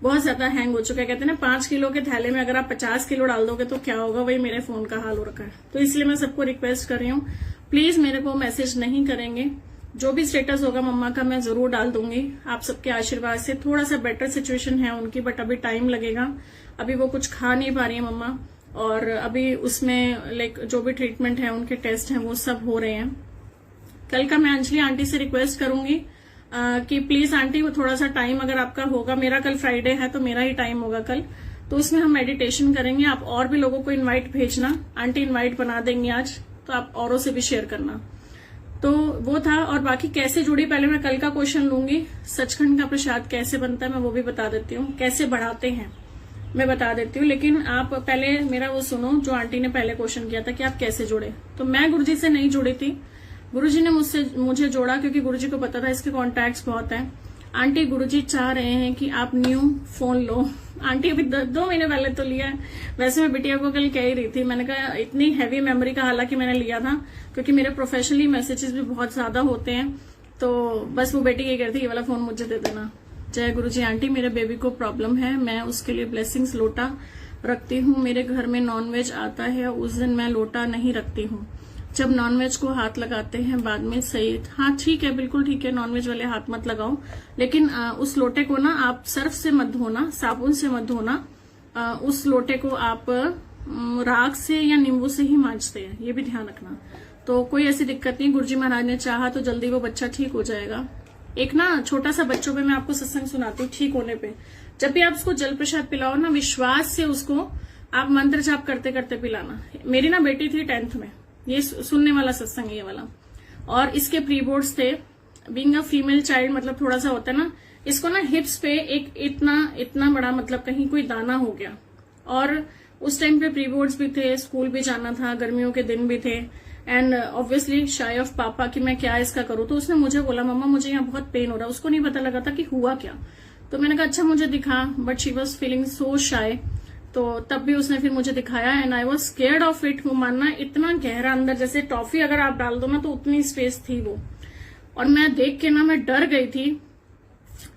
बहुत ज्यादा हैंग हो चुका है। कहते हैं ना 5 किलो के थैले में अगर आप 50 किलो डाल दोगे तो क्या होगा, वही मेरे फोन का हाल हो रखा है। तो इसलिए मैं सबको रिक्वेस्ट कर रही हूँ, प्लीज मेरे को मैसेज नहीं करेंगे। जो भी स्टेटस होगा मम्मा का मैं जरूर डाल दूंगी, आप सबके आशीर्वाद से। थोड़ा सा बेटर सिचुएशन है उनकी, बट अभी टाइम लगेगा। अभी वो कुछ खा नहीं पा रही है मम्मा, और अभी उसमें लाइक जो भी ट्रीटमेंट है, उनके टेस्ट हैं, वो सब हो रहे हैं। कल का मैं अंजलि आंटी से रिक्वेस्ट करूंगी कि प्लीज आंटी वो थोड़ा सा टाइम अगर आपका होगा, मेरा कल फ्राइडे है तो मेरा ही टाइम होगा कल, तो उसमें हम मेडिटेशन करेंगे। आप और भी लोगों को इनवाइट भेजना, आंटी इनवाइट बना देंगी आज, तो आप औरों से भी शेयर करना। तो वो था। और बाकी कैसे जुड़ी, पहले मैं कल का क्वेश्चन लूंगी। सचखंड का प्रसाद कैसे बनता है मैं वो भी बता देती हूँ, कैसे बढ़ाते हैं मैं बता देती हूँ। लेकिन आप पहले मेरा वो सुनो जो आंटी ने पहले क्वेश्चन किया था कि आप कैसे जुड़े। तो मैं गुरुजी से नहीं जुड़ी थी, गुरुजी ने मुझे जोड़ा, क्योंकि गुरुजी को पता था इसके कॉन्टैक्ट्स बहुत हैं। आंटी, गुरुजी चाह रहे हैं कि आप न्यू फोन लो। आंटी अभी 2 महीने पहले तो लिया है। वैसे मैं बिटिया को कल कह ही रही थी, मैंने कहा इतनी हैवी मेमोरी का, हालांकि मैंने लिया था क्योंकि मेरे प्रोफेशनली मैसेजेस भी बहुत ज्यादा होते हैं, तो बस वो बेटी ये कहती ये वाला फोन मुझे दे देना। जय गुरुजी। आंटी, मेरे बेबी को प्रॉब्लम है, मैं उसके लिए ब्लेसिंग्स लोटा रखती हूँ। मेरे घर में नॉनवेज आता है, उस दिन मैं लोटा नहीं रखती हूँ। जब नॉनवेज को हाथ लगाते हैं बाद में सही। हाँ ठीक है, बिल्कुल ठीक है, नॉनवेज वाले हाथ मत लगाओ, लेकिन उस लोटे को ना आप सर्फ से मत धोना, साबुन से मत धोना। उस लोटे को आप राख से या नींबू से ही मांजते हैं, ये भी ध्यान रखना। तो कोई ऐसी दिक्कत नहीं, गुरुजी महाराज ने चाहा तो जल्दी वो बच्चा ठीक हो जाएगा। एक ना छोटा सा बच्चों पे मैं आपको सत्संग सुनाती हूँ ठीक होने पे। जब भी आप उसको जल प्रसाद पिलाओ ना, विश्वास से उसको आप मंत्र जाप करते करते पिलाना। मेरी ना बेटी थी 10th में, ये सुनने वाला सत्संग ये वाला, और इसके प्री बोर्ड्स थे। बीइंग अ फीमेल चाइल्ड मतलब थोड़ा सा होता है ना, इसको ना हिप्स पे एक इतना बड़ा मतलब कहीं कोई दाना हो गया, और उस टाइम पे प्री बोर्ड्स भी थे, स्कूल भी जाना था, गर्मियों के दिन भी थे, एंड ऑब्वियसली शाय ऑफ पापा कि मैं क्या इसका करूं। तो उसने मुझे बोला मम्मा मुझे यहाँ बहुत पेन हो रहा है। उसको नहीं पता लगा था कि हुआ क्या। तो मैंने कहा अच्छा मुझे दिखा, but she was feeling so shy. तो तब भी उसने फिर मुझे दिखाया and I was scared of it. वो मानना इतना गहरा अंदर, जैसे टॉफी अगर आप डाल दो ना तो उतनी स्पेस थी वो। और मैं देख के ना मैं डर गई थी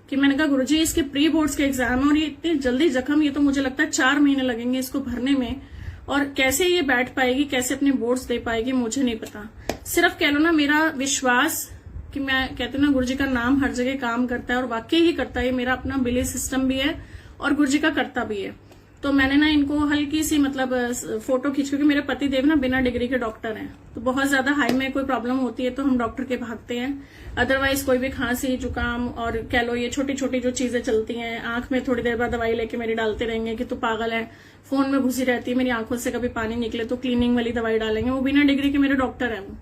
कि मैंने कहा गुरुजी इसके प्री बोर्ड्स के एग्जाम और ये इतनी जल्दी जख्म, ये तो मुझे लगता है 4 महीने लगेंगे इसको भरने में, और कैसे ये बैठ पाएगी, कैसे अपने बोर्ड्स दे पाएगी, मुझे नहीं पता। सिर्फ कह लो ना मेरा विश्वास कि मैं कहती हूँ ना गुरुजी का नाम हर जगह काम करता है, और वाकई ही करता है। मेरा अपना बिलीफ सिस्टम भी है और गुरुजी का करता भी है। तो मैंने ना इनको हल्की सी मतलब फोटो खींच, क्योंकि मेरे पति देव ना बिना डिग्री के डॉक्टर हैं, तो बहुत ज्यादा हाई में कोई प्रॉब्लम होती है तो हम डॉक्टर के भागते हैं। अदरवाइज कोई भी खांसी जुकाम और कह लो ये छोटी छोटी जो चीजें चलती हैं, आंख में थोड़ी देर बाद दवाई लेके मेरी डालते रहेंगे कि तू पागल है, फोन में घुसी रहती है, मेरी आंखों से कभी पानी निकले तो क्लीनिंग वाली दवाई डालेंगे। वो बिना डिग्री के मेरे डॉक्टर है वो,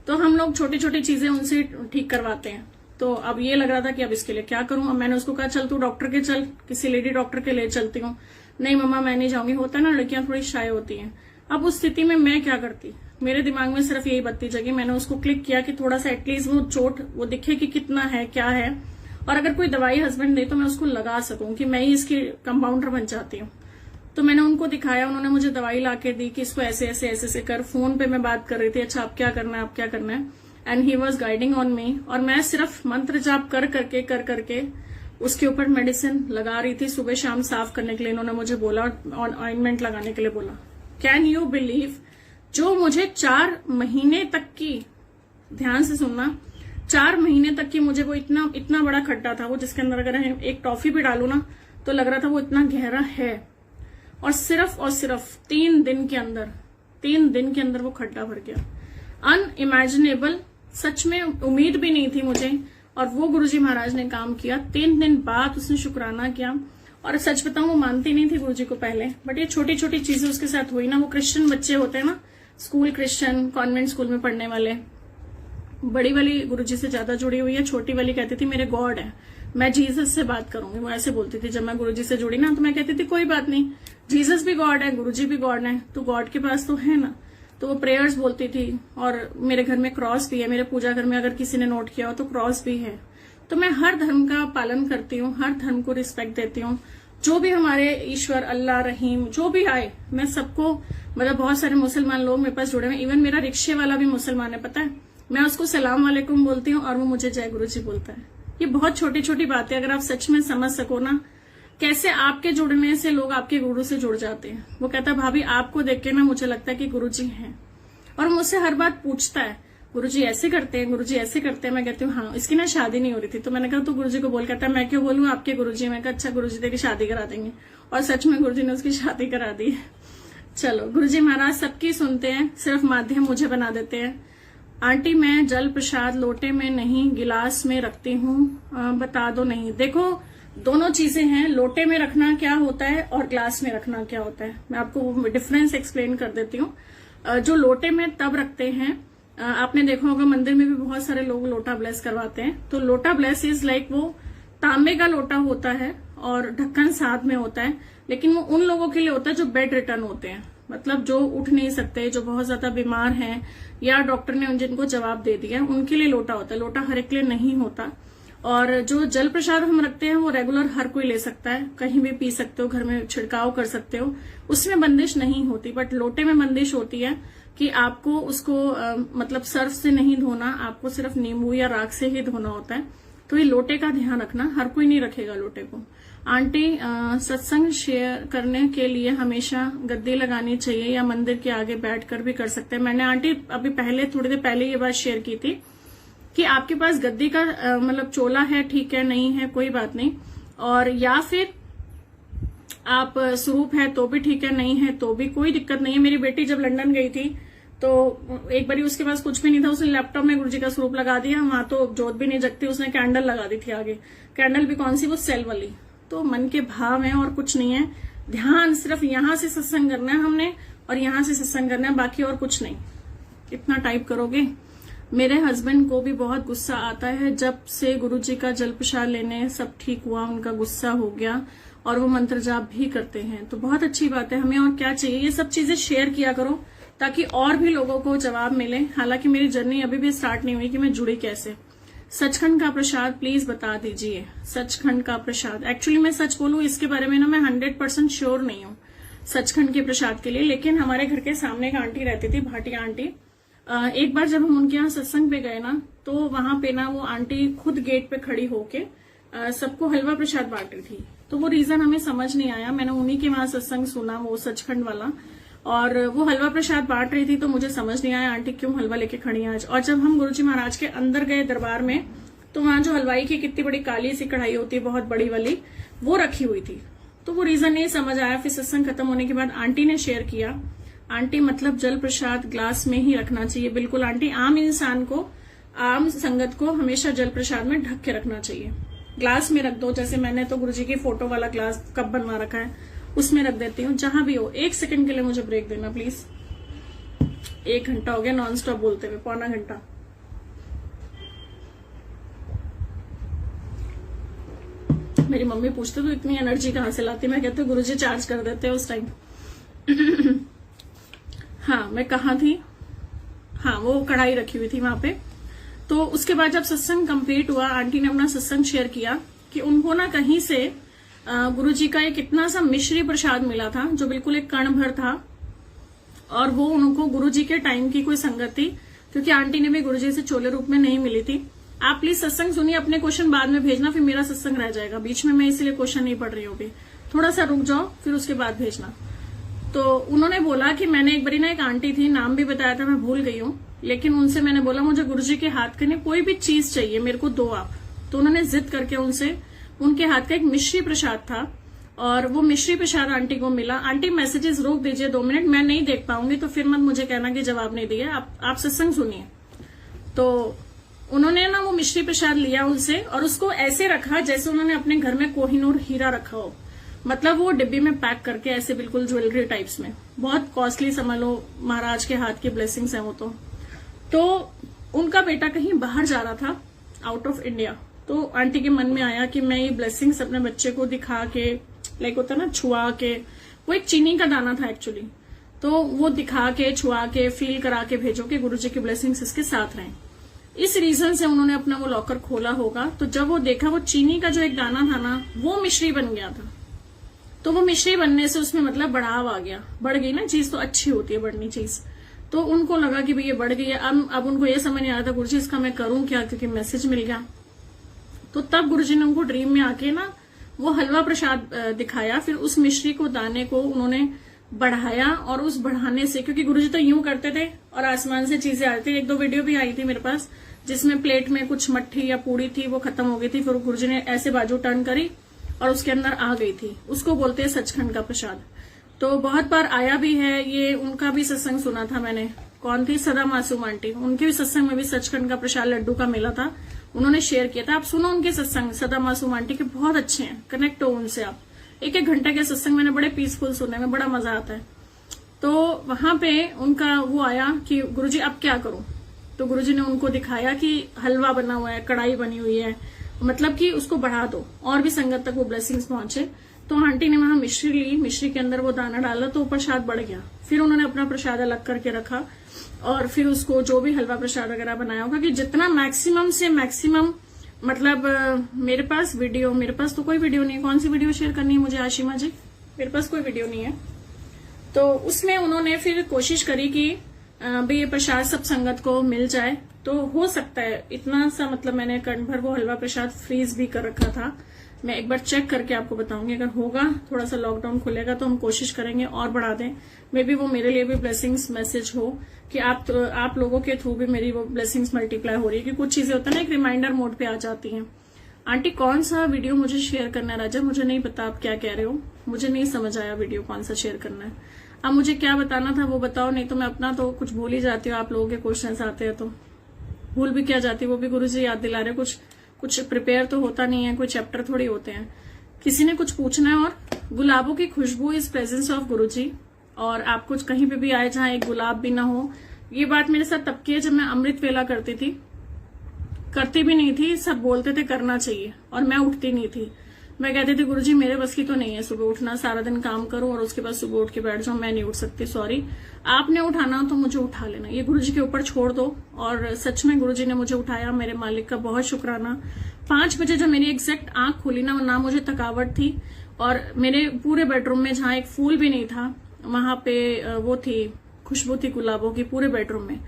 तो हम लोग छोटी छोटी चीजें उनसे ठीक करवाते हैं। तो अब ये लग रहा था कि अब इसके लिए क्या करूं। अब मैंने उसको कहा चल तू डॉक्टर के चल, किसी लेडी डॉक्टर के ले चलती हूँ। नहीं मम्मा मैं नहीं जाऊंगी। होता है ना लड़कियां थोड़ी शाय होती हैं। अब उस स्थिति में मैं क्या करती, मेरे दिमाग में सिर्फ यही बत्ती जगी। मैंने उसको क्लिक किया कि थोड़ा सा एटलीस्ट वो चोट वो दिखे कि कितना है क्या है, और अगर कोई दवाई हस्बैंड दे तो मैं उसको लगा सकूं, कि मैं ही इसकी कंपाउंडर बन जाती हूँ। तो मैंने उनको दिखाया, उन्होंने मुझे दवाई लाके दी कि इसको ऐसे ऐसे ऐसे ऐसे कर। फोन पे मैं बात कर रही थी, अच्छा अब क्या करना है, अब क्या करना है, and he was guiding on me. और मैं सिर्फ मंत्र जाप कर करके उसके ऊपर मेडिसिन लगा रही थी, सुबह शाम साफ करने के लिए इन्होंने मुझे बोला, और ऑइंटमेंट लगाने के लिए बोला। कैन यू बिलीव, जो मुझे 4 महीने तक की, ध्यान से सुनना, 4 महीने तक की मुझे वो इतना बड़ा खड्डा था वो, जिसके अंदर अगर एक टॉफी भी डालू ना तो लग रहा था वो इतना गहरा है, और सिर्फ 3 दिन के अंदर वो खड्डा भर गया। अनइमेजिनेबल, सच में उम्मीद भी नहीं थी मुझे। और वो गुरुजी महाराज ने काम किया। 3 दिन बाद उसने शुक्राना किया, और सच बताऊं वो मानती नहीं थी गुरुजी को पहले, बट ये छोटी छोटी चीजें उसके साथ हुई ना। वो क्रिश्चियन बच्चे होते हैं ना, स्कूल क्रिश्चियन कॉन्वेंट स्कूल में पढ़ने वाले, बड़ी वाली गुरुजी से ज्यादा जुड़ी हुई है, छोटी वाली कहती थी मेरे गॉड है, मैं जीसस से बात करूंगी। वो ऐसे बोलती थी। जब मैं गुरुजी से जुड़ी ना तो मैं कहती थी कोई बात नहीं, जीसस भी गॉड है, गुरुजी भी गॉड है, तो गॉड के पास तो है ना। तो वो प्रेयर्स बोलती थी, और मेरे घर में क्रॉस भी है, मेरे पूजा घर में अगर किसी ने नोट किया हो तो क्रॉस भी है। तो मैं हर धर्म का पालन करती हूँ, हर धर्म को रिस्पेक्ट देती हूँ। जो भी हमारे ईश्वर अल्लाह रहीम जो भी आए, मैं सबको, मतलब बहुत सारे मुसलमान लोग मेरे पास जुड़े हुए, इवन मेरा रिक्शे वाला भी मुसलमान है, पता है। मैं उसको सलाम वालेकुम बोलती हूँ और वो मुझे जय गुरु जी बोलता है। ये बहुत छोटी छोटी बातें अगर आप सच में समझ सको ना, कैसे आपके जुड़ने से लोग आपके गुरु से जुड़ जाते हैं। वो कहता है भाभी आपको देख के ना मुझे लगता है कि गुरु जी हैं, और मुझसे हर बात पूछता है, गुरुजी ऐसे करते हैं, गुरुजी ऐसे करते हैं। मैं कहती हूँ हाँ। इसकी ना शादी नहीं हो रही थी, तो मैंने कहा तू गुरुजी को बोल। कहता है मैं क्यों बोलूँ, आपके गुरुजी। मैं कहा अच्छा गुरुजी तेरी शादी करा देंगे, और सच में गुरुजी ने उसकी शादी करा दी। चलो, गुरुजी महाराज सबकी सुनते हैं, सिर्फ माध्यम मुझे बना देते हैं। आंटी मैं जल प्रसाद लोटे में नहीं गिलास में रखती हूँ, बता दो नहीं। देखो दोनों चीजें हैं, लोटे में रखना क्या होता है और ग्लास में रखना क्या होता है। मैं आपको डिफरेंस एक्सप्लेन कर देती हूँ। जो लोटे में तब रखते हैं, आपने देखा होगा मंदिर में भी बहुत सारे लोग लोटा ब्लेस करवाते हैं। तो लोटा ब्लेस इज लाइक वो तांबे का लोटा होता है और ढक्कन साथ में होता है, लेकिन वो उन लोगों के लिए होता है जो बेड रिटर्न होते हैं, मतलब जो उठ नहीं सकते, जो बहुत ज्यादा बीमार हैं, या डॉक्टर ने जिनको जवाब दे दिया उनके लिए लोटा होता है। लोटा हर एक के लिए नहीं होता। और जो जल प्रसाद हम रखते हैं वो रेगुलर हर कोई ले सकता है, कहीं भी पी सकते हो, घर में छिड़काव कर सकते हो, उसमें बंदिश नहीं होती। बट लोटे में बंदिश होती है कि आपको उसको मतलब सर्फ से नहीं धोना, आपको सिर्फ नींबू या राख से ही धोना होता है। तो ये लोटे का ध्यान रखना, हर कोई नहीं रखेगा लोटे को। आंटी सत्संग शेयर करने के लिए हमेशा गद्दी लगानी चाहिए या मंदिर के आगे बैठकर भी कर सकते हैं। मैंने आंटी अभी पहले थोड़ी देर पहले ये बात शेयर की थी कि आपके पास गद्दी का मतलब चोला है, ठीक है, नहीं है कोई बात नहीं, और या फिर आप स्वरूप है तो भी ठीक है, नहीं है तो भी कोई दिक्कत नहीं है। मेरी बेटी जब लंदन गई थी तो एक बारी उसके पास कुछ भी नहीं था, उसने लैपटॉप में गुरुजी का स्वरूप लगा दिया, वहां तो जोत भी नहीं जगती, उसने कैंडल लगा दी थी आगे। कैंडल भी कौन सी, वो सेल वाली। तो मन के भाव है और कुछ नहीं है। ध्यान सिर्फ यहां से सत्संग करना है हमने, और यहां से सत्संग करना है, बाकी और कुछ नहीं। इतना टाइप करोगे। मेरे हस्बैंड को भी बहुत गुस्सा आता है, जब से गुरुजी का जल प्रसाद लेने सब ठीक हुआ उनका गुस्सा हो गया और वो मंत्र जाप भी करते हैं। तो बहुत अच्छी बात है, हमें और क्या चाहिए। ये सब चीजें शेयर किया करो ताकि और भी लोगों को जवाब मिले। हालांकि मेरी जर्नी अभी भी स्टार्ट नहीं हुई कि मैं जुड़ी कैसे। सचखंड का प्रसाद प्लीज बता दीजिए। सचखंड का प्रसाद, एक्चुअली मैं सच बोलूं इसके बारे में ना मैं 100% श्योर नहीं हूँ सचखंड के प्रसाद के लिए। लेकिन हमारे घर के सामने एक आंटी रहती थी, भाटिया आंटी। एक बार जब हम उनके यहाँ सत्संग पे गए ना, तो वहां पे ना वो आंटी खुद गेट पे खड़ी होके सबको हलवा प्रसाद बांट रही थी। तो वो रीजन हमें समझ नहीं आया। मैंने उन्हीं के वहां सत्संग सुना, वो सचखंड वाला, और वो हलवा प्रसाद बांट रही थी। तो मुझे समझ नहीं आया आंटी क्यों हलवा लेके खड़ी है आज। और जब हम गुरुजी महाराज के अंदर गए दरबार में, तो वहां जो हलवाई की कितनी बड़ी काली सी कढ़ाई होती है, बहुत बड़ी वाली, वो रखी हुई थी। तो वो रीजन नहीं समझ आया। फिर सत्संग खत्म होने के बाद आंटी ने शेयर किया, आंटी मतलब जल प्रसाद ग्लास में ही रखना चाहिए। बिल्कुल आंटी, आम इंसान को, आम संगत को हमेशा जल प्रसाद में ढक के रखना चाहिए। ग्लास में रख दो, जैसे मैंने तो गुरुजी की फोटो वाला ग्लास कप बनवा रखा है, उसमें रख देती हूँ। जहां भी हो, 1 सेकंड के लिए मुझे ब्रेक देना प्लीज। 1 घंटा हो गया नॉन स्टॉप बोलते हुए, पौना घंटा। मेरी मम्मी पूछते तो इतनी एनर्जी कहाँ से लाती, मैं कहती हूँ गुरुजी चार्ज कर देते हैं उस टाइम। हाँ, मैं कहाँ थी? हाँ, वो कढ़ाई रखी हुई थी वहां पे। तो उसके बाद जब सत्संग कंप्लीट हुआ, आंटी ने अपना सत्संग शेयर किया कि उनको ना कहीं से गुरुजी का एक इतना सा मिश्री प्रसाद मिला था, जो बिल्कुल एक कण भर था। और वो उनको गुरुजी के टाइम की कोई संगत थी, क्योंकि आंटी ने भी गुरुजी से चोले रूप में नहीं मिली थी। आप प्लीज सत्संग सुनिए, अपने क्वेश्चन बाद में भेजना, फिर मेरा सत्संग रह जाएगा बीच में। मैं इसलिए क्वेश्चन नहीं पढ़ रही हूँ अभी, थोड़ा सा रुक जाओ, फिर उसके बाद भेजना। तो उन्होंने बोला कि मैंने एक बारी ना, एक आंटी थी, नाम भी बताया था, मैं भूल गई हूँ, लेकिन उनसे मैंने बोला मुझे गुरुजी के हाथ के कोई भी चीज चाहिए, मेरे को दो आप। तो उन्होंने जिद करके उनसे, उनके हाथ का एक मिश्री प्रसाद था, और वो मिश्री प्रसाद आंटी को मिला। आंटी मैसेजेस रोक दीजिए 2 मिनट, मैं नहीं देख पाऊंगी तो फिर मत मुझे कहना कि जवाब नहीं दिया। आप सत्संग सुनिए। तो उन्होंने ना वो मिश्री प्रसाद लिया उनसे, और उसको ऐसे रखा जैसे उन्होंने अपने घर में कोहिनूर हीरा रखा हो। मतलब वो डिब्बी में पैक करके ऐसे, बिल्कुल ज्वेलरी टाइप्स में, बहुत कॉस्टली समझ लो, महाराज के हाथ की ब्लेसिंग्स है वो। तो उनका बेटा कहीं बाहर जा रहा था, आउट ऑफ इंडिया। तो आंटी के मन में आया कि मैं ये ब्लेसिंग्स अपने बच्चे को दिखा के, लाइक होता ना छुआ के, वो एक चीनी का दाना था एक्चुअली, तो वो दिखा के, छुआ के, फील करा के भेजो कि गुरुजी की ब्लेसिंग्स इसके साथ रहें। इस रीजन से उन्होंने अपना वो लॉकर खोला होगा। तो जब वो देखा, वो चीनी का जो एक दाना था ना, वो मिश्री बन गया था। तो वो मिश्री बनने से उसमें मतलब बढ़ाव आ गया, बढ़ गई ना चीज, तो अच्छी होती है बढ़नी चीज। तो उनको लगा कि भाई ये बढ़ गई है। अब उनको ये समझ नहीं आ रहा था गुरुजी इसका मैं करूं क्या, क्योंकि मैसेज मिल गया। तो तब गुरुजी ने उनको ड्रीम में आके ना वो हलवा प्रसाद दिखाया। फिर उस मिश्री को, दाने को उन्होंने बढ़ाया, और उस बढ़ाने से, क्योंकि गुरुजी तो यूं करते थे और आसमान से चीजें आती थी। 1-2 वीडियो भी आई थी मेरे पास, जिसमें प्लेट में कुछ मट्ठी या पूड़ी थी, वो खत्म हो गई थी। फिर गुरुजी ने ऐसे बाजू टर्न करी और उसके अंदर आ गई थी। उसको बोलते हैं सचखंड का प्रसाद। तो बहुत बार आया भी है ये। उनका भी सत्संग सुना था मैंने। कौन थी? सदा मासूम आंटी। उनके भी सत्संग में भी सचखंड का प्रसाद लड्डू का मिला था, उन्होंने शेयर किया था। आप सुनो उनके सत्संग, सदा मासूम आंटी के, बहुत अच्छे हैं, कनेक्ट हो उनसे आप। 1-1 घंटे के सत्संग मैंने बड़े पीसफुल सुने में, बड़ा मजा आता है। तो वहां पे उनका वो आया कि गुरुजी अब क्या करूं। तो गुरुजी ने उनको दिखाया कि हलवा बना हुआ है, कढ़ाई बनी हुई है, मतलब कि उसको बढ़ा दो और भी संगत तक वो ब्लेसिंग्स पहुंचे। तो आंटी ने वहां मिश्री ली, मिश्री के अंदर वो दाना डाला, तो प्रसाद बढ़ गया। फिर उन्होंने अपना प्रसाद अलग करके रखा, और फिर उसको जो भी हलवा प्रसाद वगैरह बनाया होगा, कि जितना मैक्सिमम से मैक्सिमम, मतलब मेरे पास तो कोई वीडियो नहीं है। कौन सी वीडियो शेयर करनी है मुझे आशिमा जी? मेरे पास कोई वीडियो नहीं है। तो उसमें उन्होंने फिर कोशिश करी कि भाई ये प्रसाद सब संगत को मिल जाए। तो हो सकता है इतना सा, मतलब मैंने कण भर वो हलवा प्रसाद फ्रीज भी कर रखा था। मैं एक बार चेक करके आपको बताऊंगी। अगर होगा, थोड़ा सा लॉकडाउन खुलेगा तो हम कोशिश करेंगे और बढ़ा दें। मे बी वो मेरे लिए भी ब्लेसिंग्स मैसेज हो कि आप लोगों के थ्रू भी मेरी वो ब्लेसिंग्स मल्टीप्लाई हो रही है। कि कुछ चीजें होता है ना, एक रिमाइंडर मोड पे आ जाती हैं। आंटी कौन सा वीडियो मुझे शेयर करना है? राजा मुझे नहीं पता आप क्या कह रहे हो, मुझे नहीं समझ आया वीडियो कौन सा शेयर करना है। अब मुझे क्या बताना था वो बताओ, नहीं तो मैं अपना तो कुछ भूल ही जाती हूँ। आप लोगों के क्वेश्चन आते हैं तो भूल भी क्या जाती है, वो भी गुरुजी याद दिला रहे। कुछ प्रिपेयर तो होता नहीं है, कोई चैप्टर थोड़ी होते हैं। किसी ने कुछ पूछना है? और गुलाबों की खुशबू इज प्रेजेंस ऑफ गुरुजी। और आप कुछ कहीं पे भी आए जहां एक गुलाब भी ना हो। ये बात मेरे साथ तब की है जब मैं अमृत वेला करती थी। करती भी नहीं थी, सब बोलते थे करना चाहिए, और मैं उठती नहीं थी। मैं कहती थी गुरुजी मेरे बस की तो नहीं है सुबह उठना, सारा दिन काम करूं और उसके बाद सुबह उठ के बैठ जाऊं, मैं नहीं उठ सकती, सॉरी। आपने उठाना तो मुझे उठा लेना, ये गुरुजी के ऊपर छोड़ दो। और सच में गुरुजी ने मुझे उठाया, मेरे मालिक का बहुत शुक्राना। 5 बजे जब मेरी एग्जैक्ट आंख खुली ना मुझे थकावट थी, और मेरे पूरे बेडरूम में जहां एक फूल भी नहीं था वहां पे वो थी, खुशबू थी गुलाबों की पूरे बेडरूम में।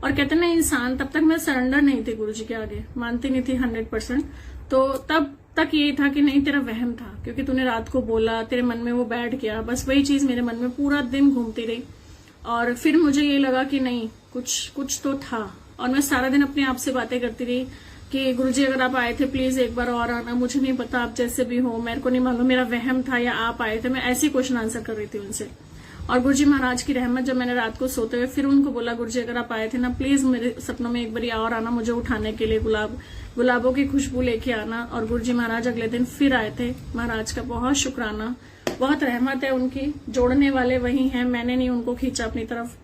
और कहते ना इंसान, तब तक मैं सरेंडर नहीं थी गुरुजी के आगे, मानती नहीं थी 100%। तो तब तक ये था कि नहीं तेरा वहम था, क्योंकि तूने रात को बोला, तेरे मन में वो बैठ गया, बस वही चीज मेरे मन में पूरा दिन घूमती रही। और फिर मुझे ये लगा कि नहीं, कुछ तो था। और मैं सारा दिन अपने आप से बातें करती रही कि गुरुजी अगर आप आए थे प्लीज एक बार और आना, मुझे नहीं पता आप जैसे भी हो, मेरे को नहीं मालूम मेरा वहम था या आप आए थे। मैं ऐसी क्वेश्चन आंसर कर रही थी उनसे। और गुरुजी महाराज की रहमत, जब मैंने रात को सोते हुए फिर उनको बोला गुरुजी अगर आप आए थे ना प्लीज मेरे सपनों में एक बार और आना, मुझे उठाने के लिए गुलाबों की खुशबू लेके आना। और गुरुजी महाराज अगले दिन फिर आए थे। महाराज का बहुत शुक्राना, बहुत रहमत है उनकी, जोड़ने वाले वही हैं, मैंने नहीं उनको खींचा अपनी तरफ।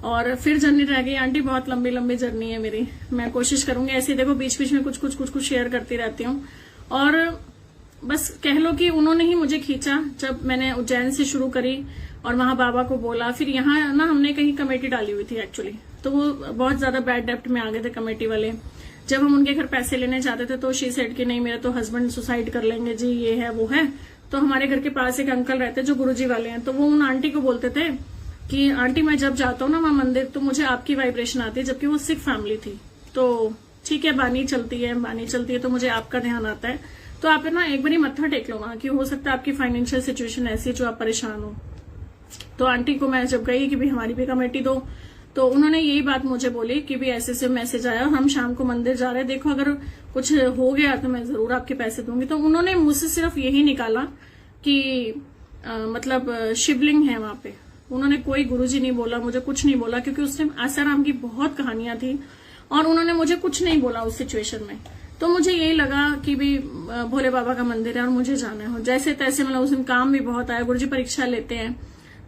और फिर जर्नी रह गई आंटी, बहुत लंबी लंबी जर्नी है मेरी। मैं कोशिश करूंगी ऐसे, देखो बीच बीच में कुछ शेयर करती रहती हूँ। और बस कह लो कि उन्होंने ही मुझे खींचा, जब मैंने उज्जैन से शुरू करी और वहां बाबा को बोला। फिर यहाँ ना हमने कहीं कमेटी डाली हुई थी एक्चुअली, तो वो बहुत ज्यादा बैड डेप्ट में आ गए थे कमेटी वाले। जब हम उनके घर पैसे लेने जाते थे तो शी सेड कि नहीं मेरा तो हस्बैंड सुसाइड कर लेंगे जी, ये है वो है। तो हमारे घर के पास एक अंकल रहते जो गुरुजी वाले हैं, तो वो उन आंटी को बोलते थे कि आंटी मैं जब जाता हूँ ना वहां मंदिर तो मुझे आपकी वाइब्रेशन आती है, जबकि वो सिख फैमिली थी। तो ठीक है बानी चलती है तो मुझे आपका ध्यान आता है, तो आप ना एक बार मत्था टेक लो ना, कि हो सकता है आपकी फाइनेंशियल सिचुएशन ऐसी है जो आप परेशान हो। तो आंटी को मैं जब गई कि भाई हमारी भी कमेटी दो, तो उन्होंने यही बात मुझे बोली कि भी ऐसे मैसेज आया और हम शाम को मंदिर जा रहे हैं, देखो अगर कुछ हो गया तो मैं जरूर आपके पैसे दूंगी। तो उन्होंने मुझसे सिर्फ यही निकाला कि मतलब शिवलिंग है वहां पे। उन्होंने कोई गुरुजी नहीं बोला, मुझे कुछ नहीं बोला, क्योंकि उस टाइम आसाराम की बहुत कहानियां थी और उन्होंने मुझे कुछ नहीं बोला उस सिचुएशन में। तो मुझे यही लगा कि भी भोले बाबा का मंदिर है और मुझे जाना है। जैसे तैसे मतलब उस दिन काम भी बहुत आया, गुरुजी परीक्षा लेते हैं।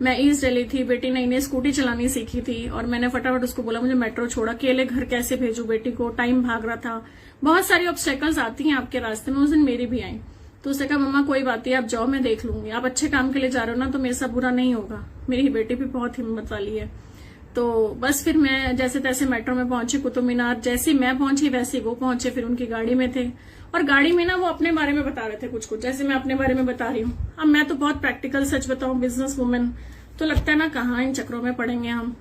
मैं ईस्ट दिल्ली थी, बेटी नई नई स्कूटी चलानी सीखी थी और मैंने फटाफट उसको बोला मुझे मेट्रो छोड़ा, अकेले घर कैसे भेजू बेटी को, टाइम भाग रहा था। बहुत सारी ऑब्स्टेकल्स आती हैं आपके रास्ते में, उस दिन मेरी भी आई। तो उसने कहा मम्मा कोई बात नहीं आप जाओ मैं देख लूंगी, आप अच्छे काम के लिए जा रहे हो ना तो मेरे साथ बुरा नहीं होगा। मेरी बेटी भी बहुत हिम्मत वाली है। तो बस फिर मैं जैसे तैसे मेट्रो में पहुंची, कुतुब मीनार जैसे मैं पहुंची वैसे वो पहुंचे। फिर उनकी गाड़ी में थे और गाड़ी में ना वो अपने बारे में बता रहे थे कुछ जैसे मैं अपने बारे में बता रही हूँ। अब मैं तो बहुत प्रैक्टिकल, सच बताऊं बिजनेस वुमेन, तो लगता है ना कहाँ इन चक्रों में पड़ेंगे हम।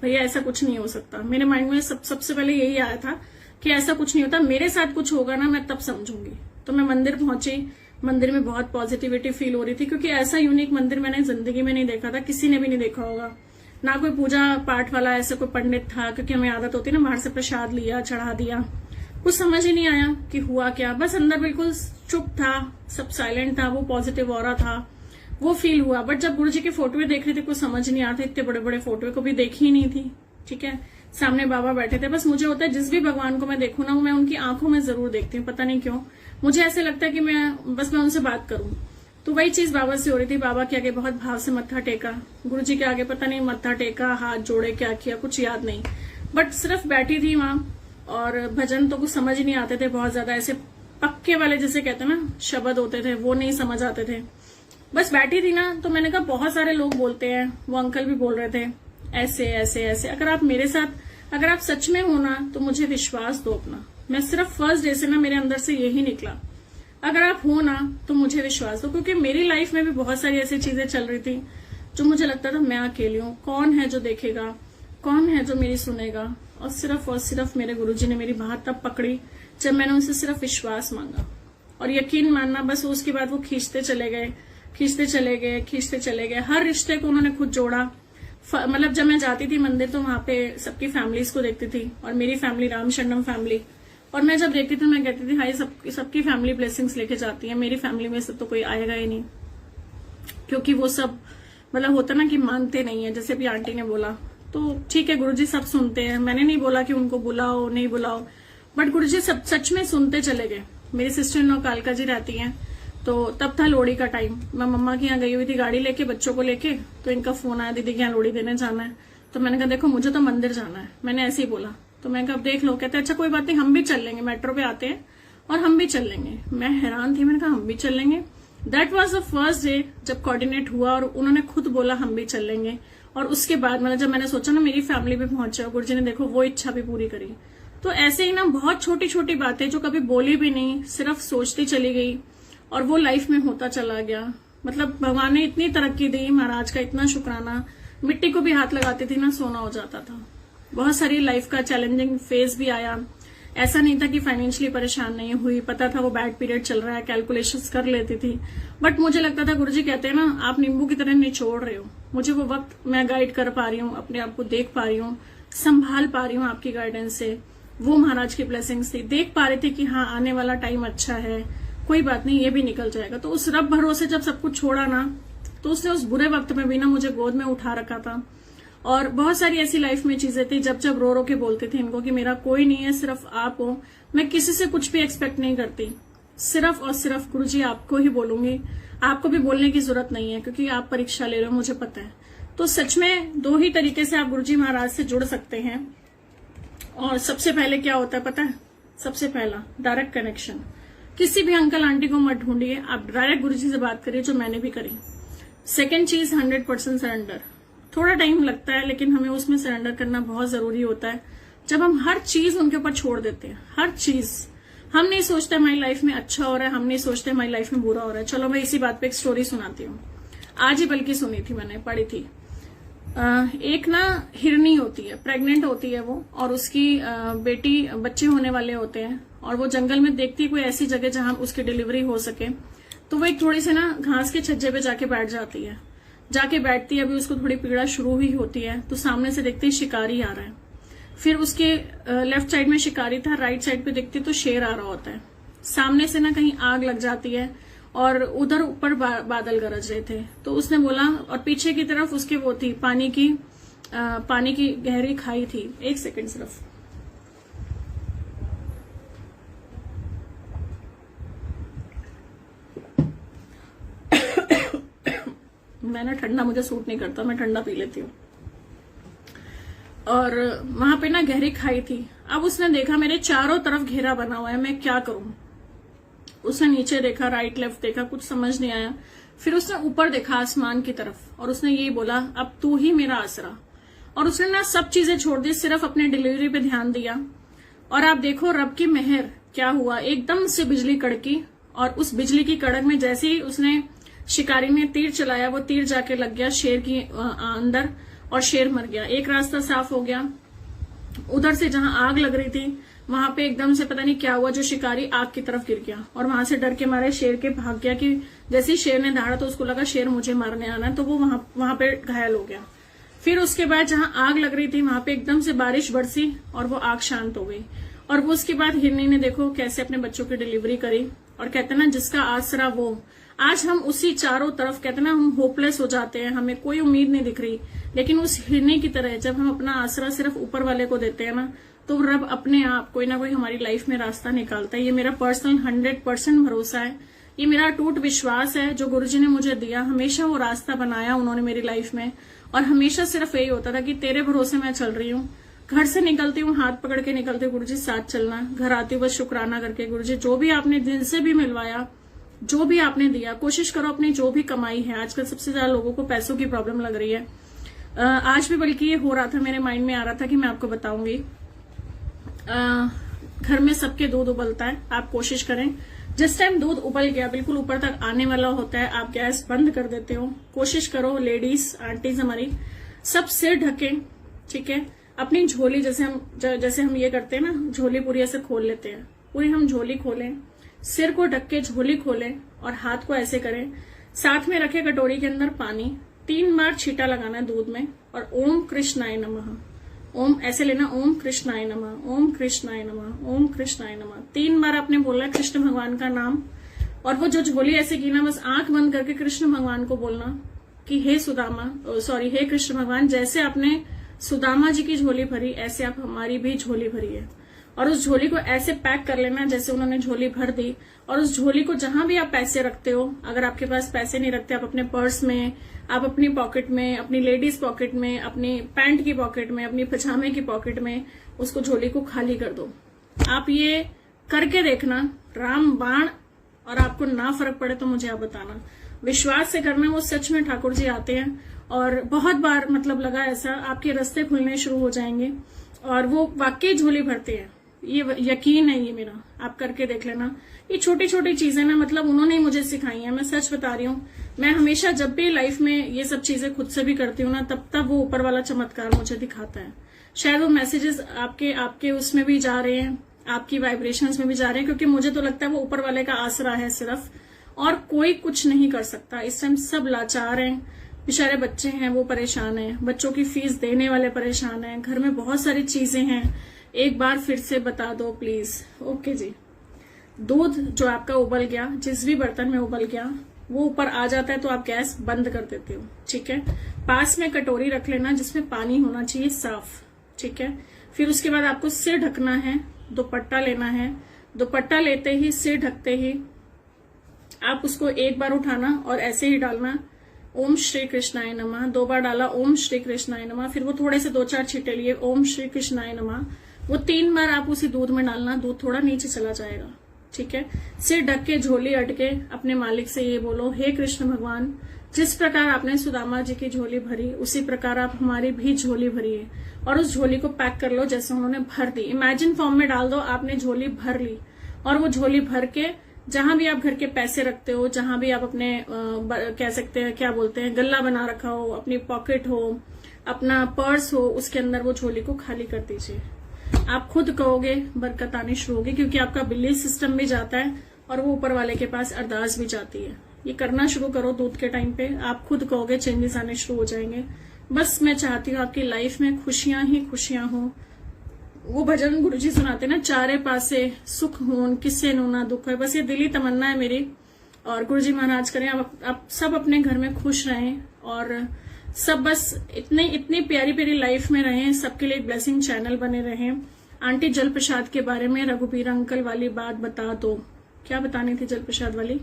भैया ऐसा कुछ नहीं हो सकता। मेरे माइंड में सबसे पहले यही आया था कि ऐसा कुछ नहीं होता, मेरे साथ कुछ होगा ना मैं तब समझूंगी। तो मैं मंदिर पहुंची, मंदिर में बहुत पॉजिटिविटी फील हो रही थी, क्योंकि ऐसा यूनिक मंदिर मैंने जिंदगी में नहीं देखा था, किसी ने भी नहीं देखा होगा। ना कोई पूजा पाठ वाला ऐसा कोई पंडित था, क्योंकि हमें आदत होती है ना बाहर से प्रसाद लिया चढ़ा दिया। कुछ समझ ही नहीं आया कि हुआ क्या, बस अंदर बिल्कुल चुप था, सब साइलेंट था, वो पॉजिटिव ऑरा था, वो फील हुआ। बट जब गुरुजी की फोटो देख रही थी कुछ समझ नहीं आ रहा था, इतने बड़े बड़े फोटो कभी देखी ही नहीं थी। ठीक है, सामने बाबा बैठे थे। बस मुझे होता है जिस भी भगवान को मैं देखूं ना मैं उनकी आंखों में जरूर देखती हूँ, पता नहीं क्यों मुझे ऐसे लगता है कि मैं उनसे बात करूं। तो वही चीज बाबा से हो रही थी। बाबा के आगे बहुत भाव से मत्था टेका, गुरुजी के आगे पता नहीं मत्था टेका, हाथ जोड़े, क्या किया कुछ याद नहीं, बट सिर्फ बैठी थी वहां। और भजन तो कुछ समझ ही नहीं आते थे, बहुत ज्यादा ऐसे पक्के वाले जैसे कहते हैं ना शब्द होते थे, वो नहीं समझ आते थे। बस बैठी थी ना, तो मैंने कहा बहुत सारे लोग बोलते हैं, वो अंकल भी बोल रहे थे ऐसे ऐसे ऐसे। अगर आप मेरे साथ, अगर आप सच में हो ना तो मुझे विश्वास दो अपना। मैं सिर्फ फर्स्ट डे से ना मेरे अंदर से यही निकला, अगर आप हो ना तो मुझे विश्वास दो। क्योंकि मेरी लाइफ में भी बहुत सारी ऐसी चीजें चल रही थी जो मुझे लगता था मैं अकेली हूँ, कौन है जो देखेगा, कौन है जो मेरी सुनेगा। और सिर्फ मेरे गुरुजी ने मेरी बात तब पकड़ी जब मैंने उनसे सिर्फ विश्वास मांगा और यकीन मानना। बस उसके बाद वो खींचते चले गए। हर रिश्ते को उन्होंने खुद जोड़ा। मतलब जब मैं जाती थी मंदिर तो वहां पे सबकी फैमिलीज को देखती थी और मेरी फैमिली रामशरणम फैमिली, और मैं जब देखती थी मैं कहती थी हाय सबकी फैमिली ब्लेसिंग्स लेके जाती है, मेरी फैमिली में से तो कोई आएगा ही नहीं। क्योंकि वो सब मतलब होता ना कि मानते नहीं है, जैसे भी आंटी ने बोला। तो ठीक है गुरुजी सब सुनते हैं, मैंने नहीं बोला कि उनको बुलाओ नहीं बुलाओ, बट गुरुजी सब सच में सुनते चले गए। मेरी सिस्टर इन लॉ कालका जी रहती हैं, तो तब था लोहड़ी का टाइम। मैं मम्मा के यहाँ गई हुई थी गाड़ी लेके बच्चों को लेके, तो इनका फोन आया दीदी के यहाँ लोहड़ी देने जाना है। तो मैंने कहा देखो मुझे तो मंदिर जाना है, मैंने ऐसे ही बोला। तो मैंने कहा अब देख लो, कहते अच्छा कोई बात नहीं हम भी चल लेंगे, मेट्रो पे आते हैं और हम भी चल लेंगे। मैं हैरान थी, मैंने कहा हम भी चल लेंगे। That was the first day जब कोऑर्डिनेट हुआ और उन्होंने खुद बोला हम भी चल लेंगे। और उसके बाद मतलब जब मैंने सोचा ना मेरी फैमिली भी पहुंचे, गुरुजी ने देखो वो इच्छा भी पूरी करी। तो ऐसे ही ना बहुत छोटी छोटी बातें जो कभी बोली भी नहीं, सिर्फ सोचती चली गई और वो लाइफ में होता चला गया। मतलब भगवान ने इतनी तरक्की दी, महाराज का इतना शुक्राना। मिट्टी को भी हाथ लगाती थी ना सोना हो जाता था। बहुत सारी लाइफ का चैलेंजिंग फेज भी आया। ऐसा नहीं था कि फाइनेंशियली परेशान नहीं हुई, पता था वो बैड पीरियड चल रहा है, कैलकुलेशंस कर लेती थी। बट मुझे लगता था गुरुजी कहते हैं ना आप नींबू की तरह निचोड़ रहे हो। मुझे वो वक्त मैं गाइड कर पा रही हूँ, अपने आप को देख पा रही हूँ, संभाल पा रही हूँ आपकी गाइडेंस से। वो महाराज की ब्लेसिंग्स थी। देख पा रहे थे कि हाँ आने वाला टाइम अच्छा है, कोई बात नहीं ये भी निकल जाएगा। तो उस रब भरोसे जब सब कुछ छोड़ा ना, तो उसने उस बुरे वक्त में भी ना मुझे गोद में उठा रखा था। और बहुत सारी ऐसी लाइफ में चीजें थी जब जब रो रो के बोलते थे इनको कि मेरा कोई नहीं है, सिर्फ आप हो। मैं किसी से कुछ भी एक्सपेक्ट नहीं करती, सिर्फ और सिर्फ गुरुजी आपको ही बोलूंगी। आपको भी बोलने की जरूरत नहीं है क्योंकि आप परीक्षा ले रहे हो, मुझे पता है। तो सच में दो ही तरीके से आप गुरुजी महाराज से जुड़ सकते हैं। और सबसे पहले क्या होता है पता है? सबसे पहला डायरेक्ट कनेक्शन। किसी भी अंकल आंटी को मत ढूंढिए, आप डायरेक्ट गुरुजी से बात करिए, जो मैंने भी करी। सेकेंड चीज 100% सरेंडर। थोड़ा टाइम लगता है लेकिन हमें उसमें सरेंडर करना बहुत जरूरी होता है। जब हम हर चीज उनके ऊपर छोड़ देते हैं, हर चीज, हम नहीं सोचते हमारी लाइफ में अच्छा हो रहा है, हम नहीं सोचते हमारी लाइफ में बुरा हो रहा है। चलो मैं इसी बात पे एक स्टोरी सुनाती हूँ। आज ही बल्कि सुनी थी मैंने, पढ़ी थी। एक ना हिरनी होती है, प्रेग्नेंट होती है वो, और उसकी बेटी बच्चे होने वाले होते हैं। और वो जंगल में देखती है कोई ऐसी जगह जहां उसकी डिलीवरी हो सके। तो वो एक थोड़ी सी ना घास के छज्जे पे जाके बैठ जाती है। जाके बैठती है, अभी उसको थोड़ी पीड़ा शुरू ही होती है तो सामने से देखती है शिकारी आ रहा है। फिर उसके लेफ्ट साइड में शिकारी था, राइट साइड पे देखती तो शेर आ रहा होता है। सामने से ना कहीं आग लग जाती है और उधर ऊपर बादल गरज रहे थे। तो उसने बोला, और पीछे की तरफ उसके वो थी पानी की गहरी खाई थी। एक सेकंड सिर्फ। मैं ना ठंडा मुझे सूट नहीं करता, मैं ठंडा पी लेती हूँ। और वहां पे ना गहरी खाई थी। अब उसने देखा मेरे चारों तरफ घेरा बना हुआ है, मैं क्या करूं। उसने नीचे देखा, राइट लेफ्ट देखा, कुछ समझ नहीं आया। फिर उसने ऊपर देखा आसमान की तरफ और उसने यही बोला, अब तू ही मेरा आसरा। और उसने ना सब चीजें छोड़ दी, सिर्फ अपने डिलीवरी पे ध्यान दिया। और आप देखो रब की मेहर क्या हुआ, एकदम से बिजली कड़की। और उस बिजली की कड़क में जैसे ही उसने शिकारी ने तीर चलाया, वो तीर जाके लग गया शेर की अंदर और शेर मर गया। एक रास्ता साफ हो गया। उधर से जहां आग लग रही थी वहां पे एकदम से पता नहीं क्या हुआ, जो शिकारी आग की तरफ गिर गया और वहां से डर के मारे शेर के भाग गया। कि जैसे ही शेर ने दहाड़ा तो उसको लगा शेर मुझे मारने आना है, तो वो वहां पे घायल हो गया। फिर उसके बाद जहां आग लग रही थी वहां पे एकदम से बारिश बरसी और वो आग शांत हो गई। और वो उसके बाद हिरनी ने देखो कैसे अपने बच्चों की डिलीवरी करी। और कहते ना जिसका आसरा वो, आज हम उसी चारों तरफ, कहते ना हम होपलेस हो जाते हैं, हमें कोई उम्मीद नहीं दिख रही। लेकिन उस हिरनी की तरह जब हम अपना आसरा सिर्फ ऊपर वाले को देते हैं ना, तो रब अपने आप कोई ना कोई हमारी लाइफ में रास्ता निकालता है। ये मेरा पर्सनल 100% भरोसा है, ये मेरा अटूट विश्वास है जो गुरुजी ने मुझे दिया। हमेशा वो रास्ता बनाया उन्होंने मेरी लाइफ में। और हमेशा सिर्फ यही होता था कि तेरे भरोसे मैं चल रही हूँ। घर से निकलती हूँ हाथ पकड़ के निकलती हूँ, गुरुजी साथ चलना। घर आती हूँ बस शुक्राना करके, गुरुजी जो भी आपने दिल से भी मिलवाया, जो भी आपने दिया, कोशिश करो अपनी जो भी कमाई है। आजकल सबसे ज्यादा लोगों को पैसों की प्रॉब्लम लग रही है। आज भी बल्कि ये हो रहा था, मेरे माइंड में आ रहा था कि मैं आपको बताऊंगी। घर में सबके दूध उबलता है, आप कोशिश करें जिस टाइम दूध उबल गया, बिल्कुल ऊपर तक आने वाला होता है, आप गैस बंद कर देते हो। कोशिश करो लेडीज आंटीज हमारी सब सिर ढके, ठीक है। अपनी झोली जैसे हम ये करते हैं ना, झोली पूरी ऐसे खोल लेते हैं, पूरी हम झोली खोलें, सिर को ढक के झोली खोलें और हाथ को ऐसे करें। साथ में रखे कटोरी के अंदर पानी, 3 बार छींटा लगाना है दूध में और ओम कृष्णाय नमः, ओम ऐसे लेना, ओम कृष्णाय नमः, ओम कृष्णाय नमः, ओम कृष्णाय नमः। 3 बार आपने बोलना है कृष्ण भगवान का नाम। और वो जो झोली ऐसे की ना, बस आंख बंद करके कृष्ण भगवान को बोलना कि हे हे कृष्ण भगवान, जैसे आपने सुदामा जी की झोली भरी ऐसे आप हमारी भी झोली भरी है। और उस झोली को ऐसे पैक कर लेना जैसे उन्होंने झोली भर दी। और उस झोली को जहां भी आप पैसे रखते हो, अगर आपके पास पैसे नहीं रखते, आप अपने पर्स में, आप अपनी पॉकेट में, अपनी लेडीज पॉकेट में, अपनी पैंट की पॉकेट में, अपनी पजामे की पॉकेट में, उसको झोली को खाली कर दो। आप ये करके देखना, राम बाण, और आपको ना फर्क पड़े तो मुझे आप बताना। विश्वास से करना, वो सच में ठाकुर जी आते हैं। और बहुत बार मतलब लगा ऐसा, आपके रास्ते खुलने शुरू हो जाएंगे और वो वाकई झोली भरते हैं, ये यकीन है ये मेरा, आप करके देख लेना। ये छोटी छोटी चीजें ना मतलब उन्होंने ही मुझे सिखाई हैं, मैं सच बता रही हूँ। मैं हमेशा जब भी लाइफ में ये सब चीजें खुद से भी करती हूँ ना, तब वो ऊपर वाला चमत्कार मुझे दिखाता है। शायद वो मैसेजेस आपके उसमें भी जा रहे हैं, आपकी वाइब्रेशंस में भी जा रहे हैं, क्योंकि मुझे तो लगता है वो ऊपर वाले का आसरा है सिर्फ, और कोई कुछ नहीं कर सकता। इस टाइम सब लाचार हैं, बेचारे बच्चे हैं वो परेशान हैं, बच्चों की फीस देने वाले परेशान हैं, घर में बहुत सारी चीजें हैं। एक बार फिर से बता दो प्लीज। ओके जी, दूध जो आपका उबल गया, जिस भी बर्तन में उबल गया, वो ऊपर आ जाता है तो आप गैस बंद कर देते हो, ठीक है। पास में कटोरी रख लेना जिसमें पानी होना चाहिए साफ, ठीक है। फिर उसके बाद आपको सिर ढकना है, दुपट्टा लेना है, दुपट्टा लेते ही सिर ढकते ही आप उसको एक बार उठाना और ऐसे ही डालना, ओम श्री कृष्णाय नमः। 2 बार डाला, ओम श्री कृष्णाय नमः। फिर वो थोड़े से 2-4 छींटे लिए, ओम श्री कृष्णाय नमः। वो 3 बार आप उसी दूध में डालना, दूध थोड़ा नीचे चला जाएगा, ठीक है। सिर ढक के, झोली अटके, अपने मालिक से ये बोलो, हे कृष्ण भगवान, जिस प्रकार आपने सुदामा जी की झोली भरी, उसी प्रकार आप हमारी भी झोली भरिए, और उस झोली को पैक कर लो जैसे उन्होंने भर दी। इमेजिन फॉर्म में डाल दो, आपने झोली भर ली, और वो झोली भर के जहां भी आप घर के पैसे रखते हो, जहां भी आप अपने कह सकते हैं, क्या बोलते हैं, गल्ला बना रखा हो, अपनी पॉकेट हो, अपना पर्स हो, उसके अंदर वो झोली को खाली कर दीजिए। आप खुद कहोगे, बरकत आनी शुरू होगी, क्योंकि आपका बिलीफ सिस्टम भी जाता है और वो ऊपर वाले के पास अरदास भी जाती है। ये करना शुरू करो दूध के टाइम पे, आप खुद कहोगे चेंजेस आने शुरू हो जाएंगे। बस मैं चाहती हूँ आपकी लाइफ में खुशियां ही खुशियां हो। वो भजन गुरुजी सुनाते ना, चारे पासे सुख होन किसे नो ना दुख है, बस ये दिली तमन्ना है मेरी। और गुरुजी महाराज करें आप सब अपने घर में खुश रहें, और सब बस इतनी प्यारी प्यारी लाइफ में रहें, सबके लिए ब्लेसिंग चैनल बने रहें। आंटी जल प्रसाद के बारे में रघुबीर अंकल वाली बात बता दो। क्या बतानी थी जल प्रसाद वाली?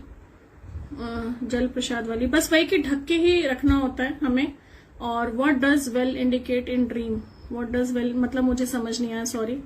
जल प्रसाद वाली बस वही कि ढक के ही रखना होता है हमें। और what does well indicate in dream, what does well मतलब मुझे समझ नहीं आया, सॉरी।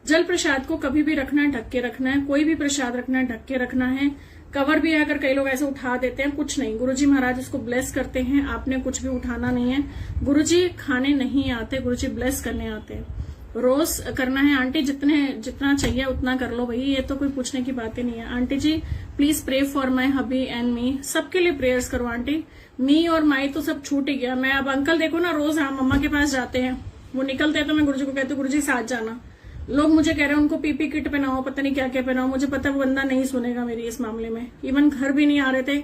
जल प्रसाद को कभी भी रखना है ढक के रखना है, कोई भी प्रसाद रखना है ढक के रखना है। कवर भी है, अगर कई लोग ऐसे उठा देते हैं, कुछ नहीं, गुरुजी महाराज उसको ब्लेस करते हैं, आपने कुछ भी उठाना नहीं है। गुरुजी खाने नहीं आते, गुरुजी ब्लेस करने आते हैं। रोज करना है आंटी, जितना चाहिए उतना कर लो भाई, ये तो कोई पूछने की बात ही नहीं है। आंटी जी please pray for my hubby and me, सबके लिए प्रेयर्स करो आंटी। मी और माई तो सब छूट ही गया। मैं अब अंकल देखो ना, रोज हाँ मम्मा के पास जाते हैं, वो निकलते हैं तो मैं गुरुजी को कहती हूँ गुरुजी साथ जाना। लोग मुझे कह रहे हैं उनको पीपी किट पहनाओ, पता नहीं क्या क्या पहनाओ, मुझे पता है वो बंदा नहीं सुनेगा मेरी इस मामले में। इवन घर भी नहीं आ रहे थे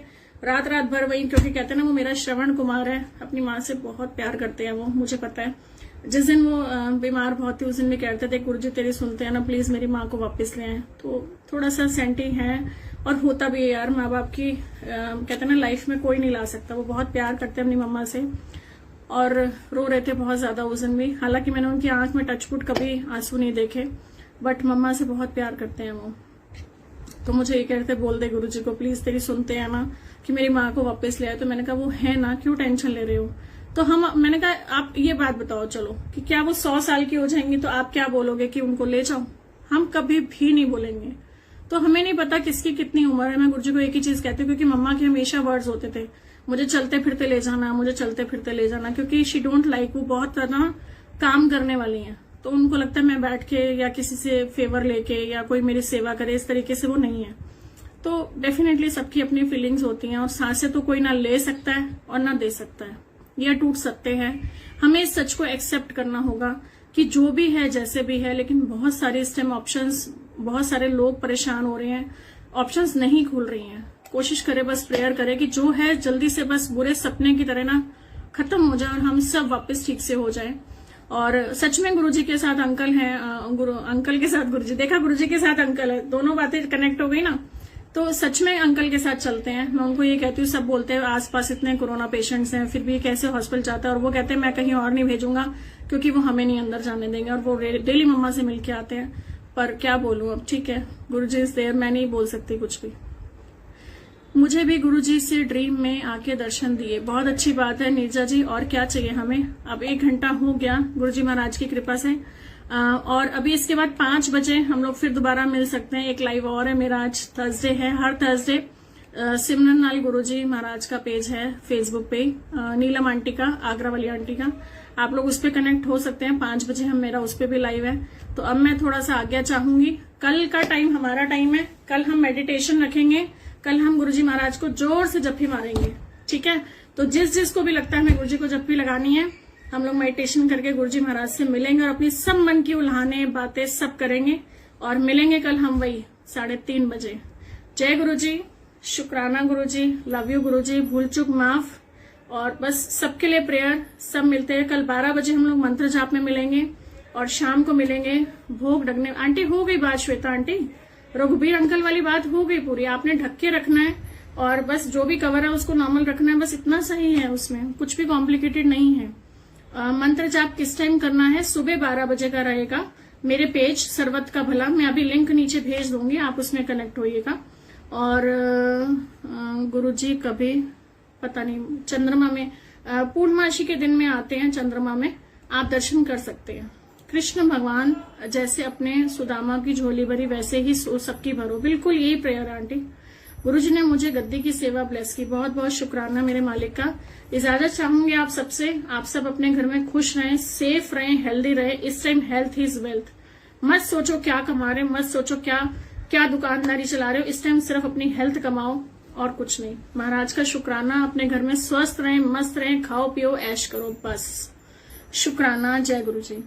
रात भर वही, क्योंकि कहते हैं ना वो मेरा श्रवण कुमार है, अपनी माँ से बहुत प्यार करते हैं वो, मुझे पता है। जिस दिन वो बीमार बहुत थी उस दिन भी कहते थे गुरुजी तेरी सुनते हैं ना, प्लीज मेरी माँ को वापस ले आए। तो थोड़ा सा सेंटी है, और होता भी है यार, माँ बाप की कहते हैं ना लाइफ में कोई नहीं ला सकता। वो बहुत प्यार करते हैं अपनी मम्मा से, और रो रहे थे बहुत ज्यादा उस दिन भी। हालांकि मैंने उनकी आंख में टचवुड कभी आंसू नहीं देखे, बट मम्मा से बहुत प्यार करते हैं वो। तो मुझे ये कहते बोल दे गुरुजी को प्लीज तेरी सुनते हैं ना कि मेरी माँ को वापस ले आए। तो मैंने कहा वो है ना, क्यों टेंशन ले रहे हो। तो मैंने कहा आप ये बात बताओ चलो कि क्या वो 100 साल की हो जाएंगी तो आप क्या बोलोगे कि उनको ले जाओ? हम कभी भी नहीं बोलेंगे। तो हमें नहीं पता किसकी कितनी उम्र है। मैं गुरुजी को एक ही चीज कहती हूँ, क्योंकि मम्मा के हमेशा वर्ड्स होते थे मुझे चलते फिरते ले जाना, मुझे चलते फिरते ले जाना, क्योंकि शी डोंट लाइक, वो बहुत ज्यादा काम करने वाली हैं। तो उनको लगता है मैं बैठ के या किसी से फेवर लेके या कोई मेरी सेवा करे, इस तरीके से वो नहीं है। तो डेफिनेटली सबकी अपनी फीलिंग्स होती हैं, और सांसें तो कोई ना ले सकता है और ना दे सकता है, या टूट सकते हैं। हमें इस सच को एक्सेप्ट करना होगा कि जो भी है जैसे भी है, लेकिन बहुत सारे इस टाइम ऑप्शंस, बहुत सारे लोग परेशान हो रहे हैं, ऑप्शंस नहीं खुल रही हैं। कोशिश करें, बस प्रेयर करें कि जो है जल्दी से बस बुरे सपने की तरह ना खत्म हो जाए और हम सब वापस ठीक से हो जाए। और सच में गुरुजी के साथ अंकल हैं, अंकल के साथ गुरुजी, देखा गुरुजी के साथ अंकल है, दोनों बातें कनेक्ट हो गई ना। तो सच में अंकल के साथ चलते हैं। मैं उनको ये कहती हूँ, सब बोलते हैं आसपास इतने कोरोना पेशेंट्स हैं फिर भी कैसे हॉस्पिटल जाता है, और वो कहते हैं मैं कहीं और नहीं भेजूंगा क्योंकि वो हमें नहीं अंदर जाने देंगे, और वो डेली मम्मा से मिलके आते हैं। पर क्या बोलूं अब, ठीक है गुरुजी इज देयर, मैं नहीं बोल सकती कुछ भी। मुझे भी गुरुजी से ड्रीम में आके दर्शन दिए। बहुत अच्छी बात है नीरजा जी, और क्या चाहिए हमें। अब 1 घंटा हो गया गुरुजी महाराज की कृपा से, और अभी इसके बाद 5 बजे हम लोग फिर दोबारा मिल सकते हैं। एक लाइव और है मेरा, आज थर्सडे है। हर थर्सडे सिमरन लाल गुरुजी महाराज का पेज है फेसबुक पे, नीलम आंटी का, आगरा वाली आंटी का, आप लोग उस पर कनेक्ट हो सकते हैं। 5 बजे हम मेरा उस पर भी लाइव है। तो अब मैं थोड़ा सा आज्ञा चाहूंगी। कल का टाइम हमारा टाइम है, कल हम मेडिटेशन रखेंगे, कल हम गुरुजी महाराज को जोर से जप्पी मारेंगे, ठीक है। तो जिस जिसको भी लगता है हमें गुरुजी को जप्पी लगानी है, हम लोग मेडिटेशन करके गुरुजी महाराज से मिलेंगे और अपनी सब मन की उल्हाने बातें सब करेंगे, और मिलेंगे कल हम वही 3:30 बजे। जय गुरुजी, शुक्राना गुरुजी, लव यू गुरुजी, भूल चूक माफ, और बस सबके लिए प्रेयर। सब मिलते हैं कल 12 बजे, हम लोग मंत्र जाप में मिलेंगे, और शाम को मिलेंगे भोग ढकने। आंटी हो गई बात, श्वेता आंटी, रघुबीर अंकल वाली बात हो गई पूरी। आपने ढक के रखना है, और बस जो भी कवर है उसको नॉर्मल रखना है, बस इतना सही है, उसमें कुछ भी कॉम्प्लिकेटेड नहीं है। मंत्र जाप किस टाइम करना है? सुबह 12 बजे का रहेगा मेरे पेज सर्वत का भला, मैं अभी लिंक नीचे भेज दूंगी, आप उसमें कनेक्ट होइएगा। और गुरुजी कभी पता नहीं चंद्रमा में, पूर्णमासी के दिन में आते हैं, चंद्रमा में आप दर्शन कर सकते हैं। कृष्ण भगवान जैसे अपने सुदामा की झोली भरी, वैसे ही सबकी भरो। बिल्कुल यही प्रेयर आंटी। गुरुजी ने मुझे गद्दी की सेवा ब्लेस की, बहुत बहुत शुक्राना मेरे मालिक का। इजाजत चाहूंगी आप सबसे, आप सब अपने घर में खुश रहें, सेफ रहें, हेल्दी रहें। इस टाइम हेल्थ इज वेल्थ। मत सोचो क्या कमा रहे, मत सोचो क्या दुकानदारी चला रहे हो। इस टाइम सिर्फ अपनी हेल्थ कमाओ और कुछ नहीं। महाराज का शुक्राना, अपने घर में स्वस्थ रहें, मस्त रहें, खाओ पियो ऐश करो, बस शुक्राना। जय गुरुजी।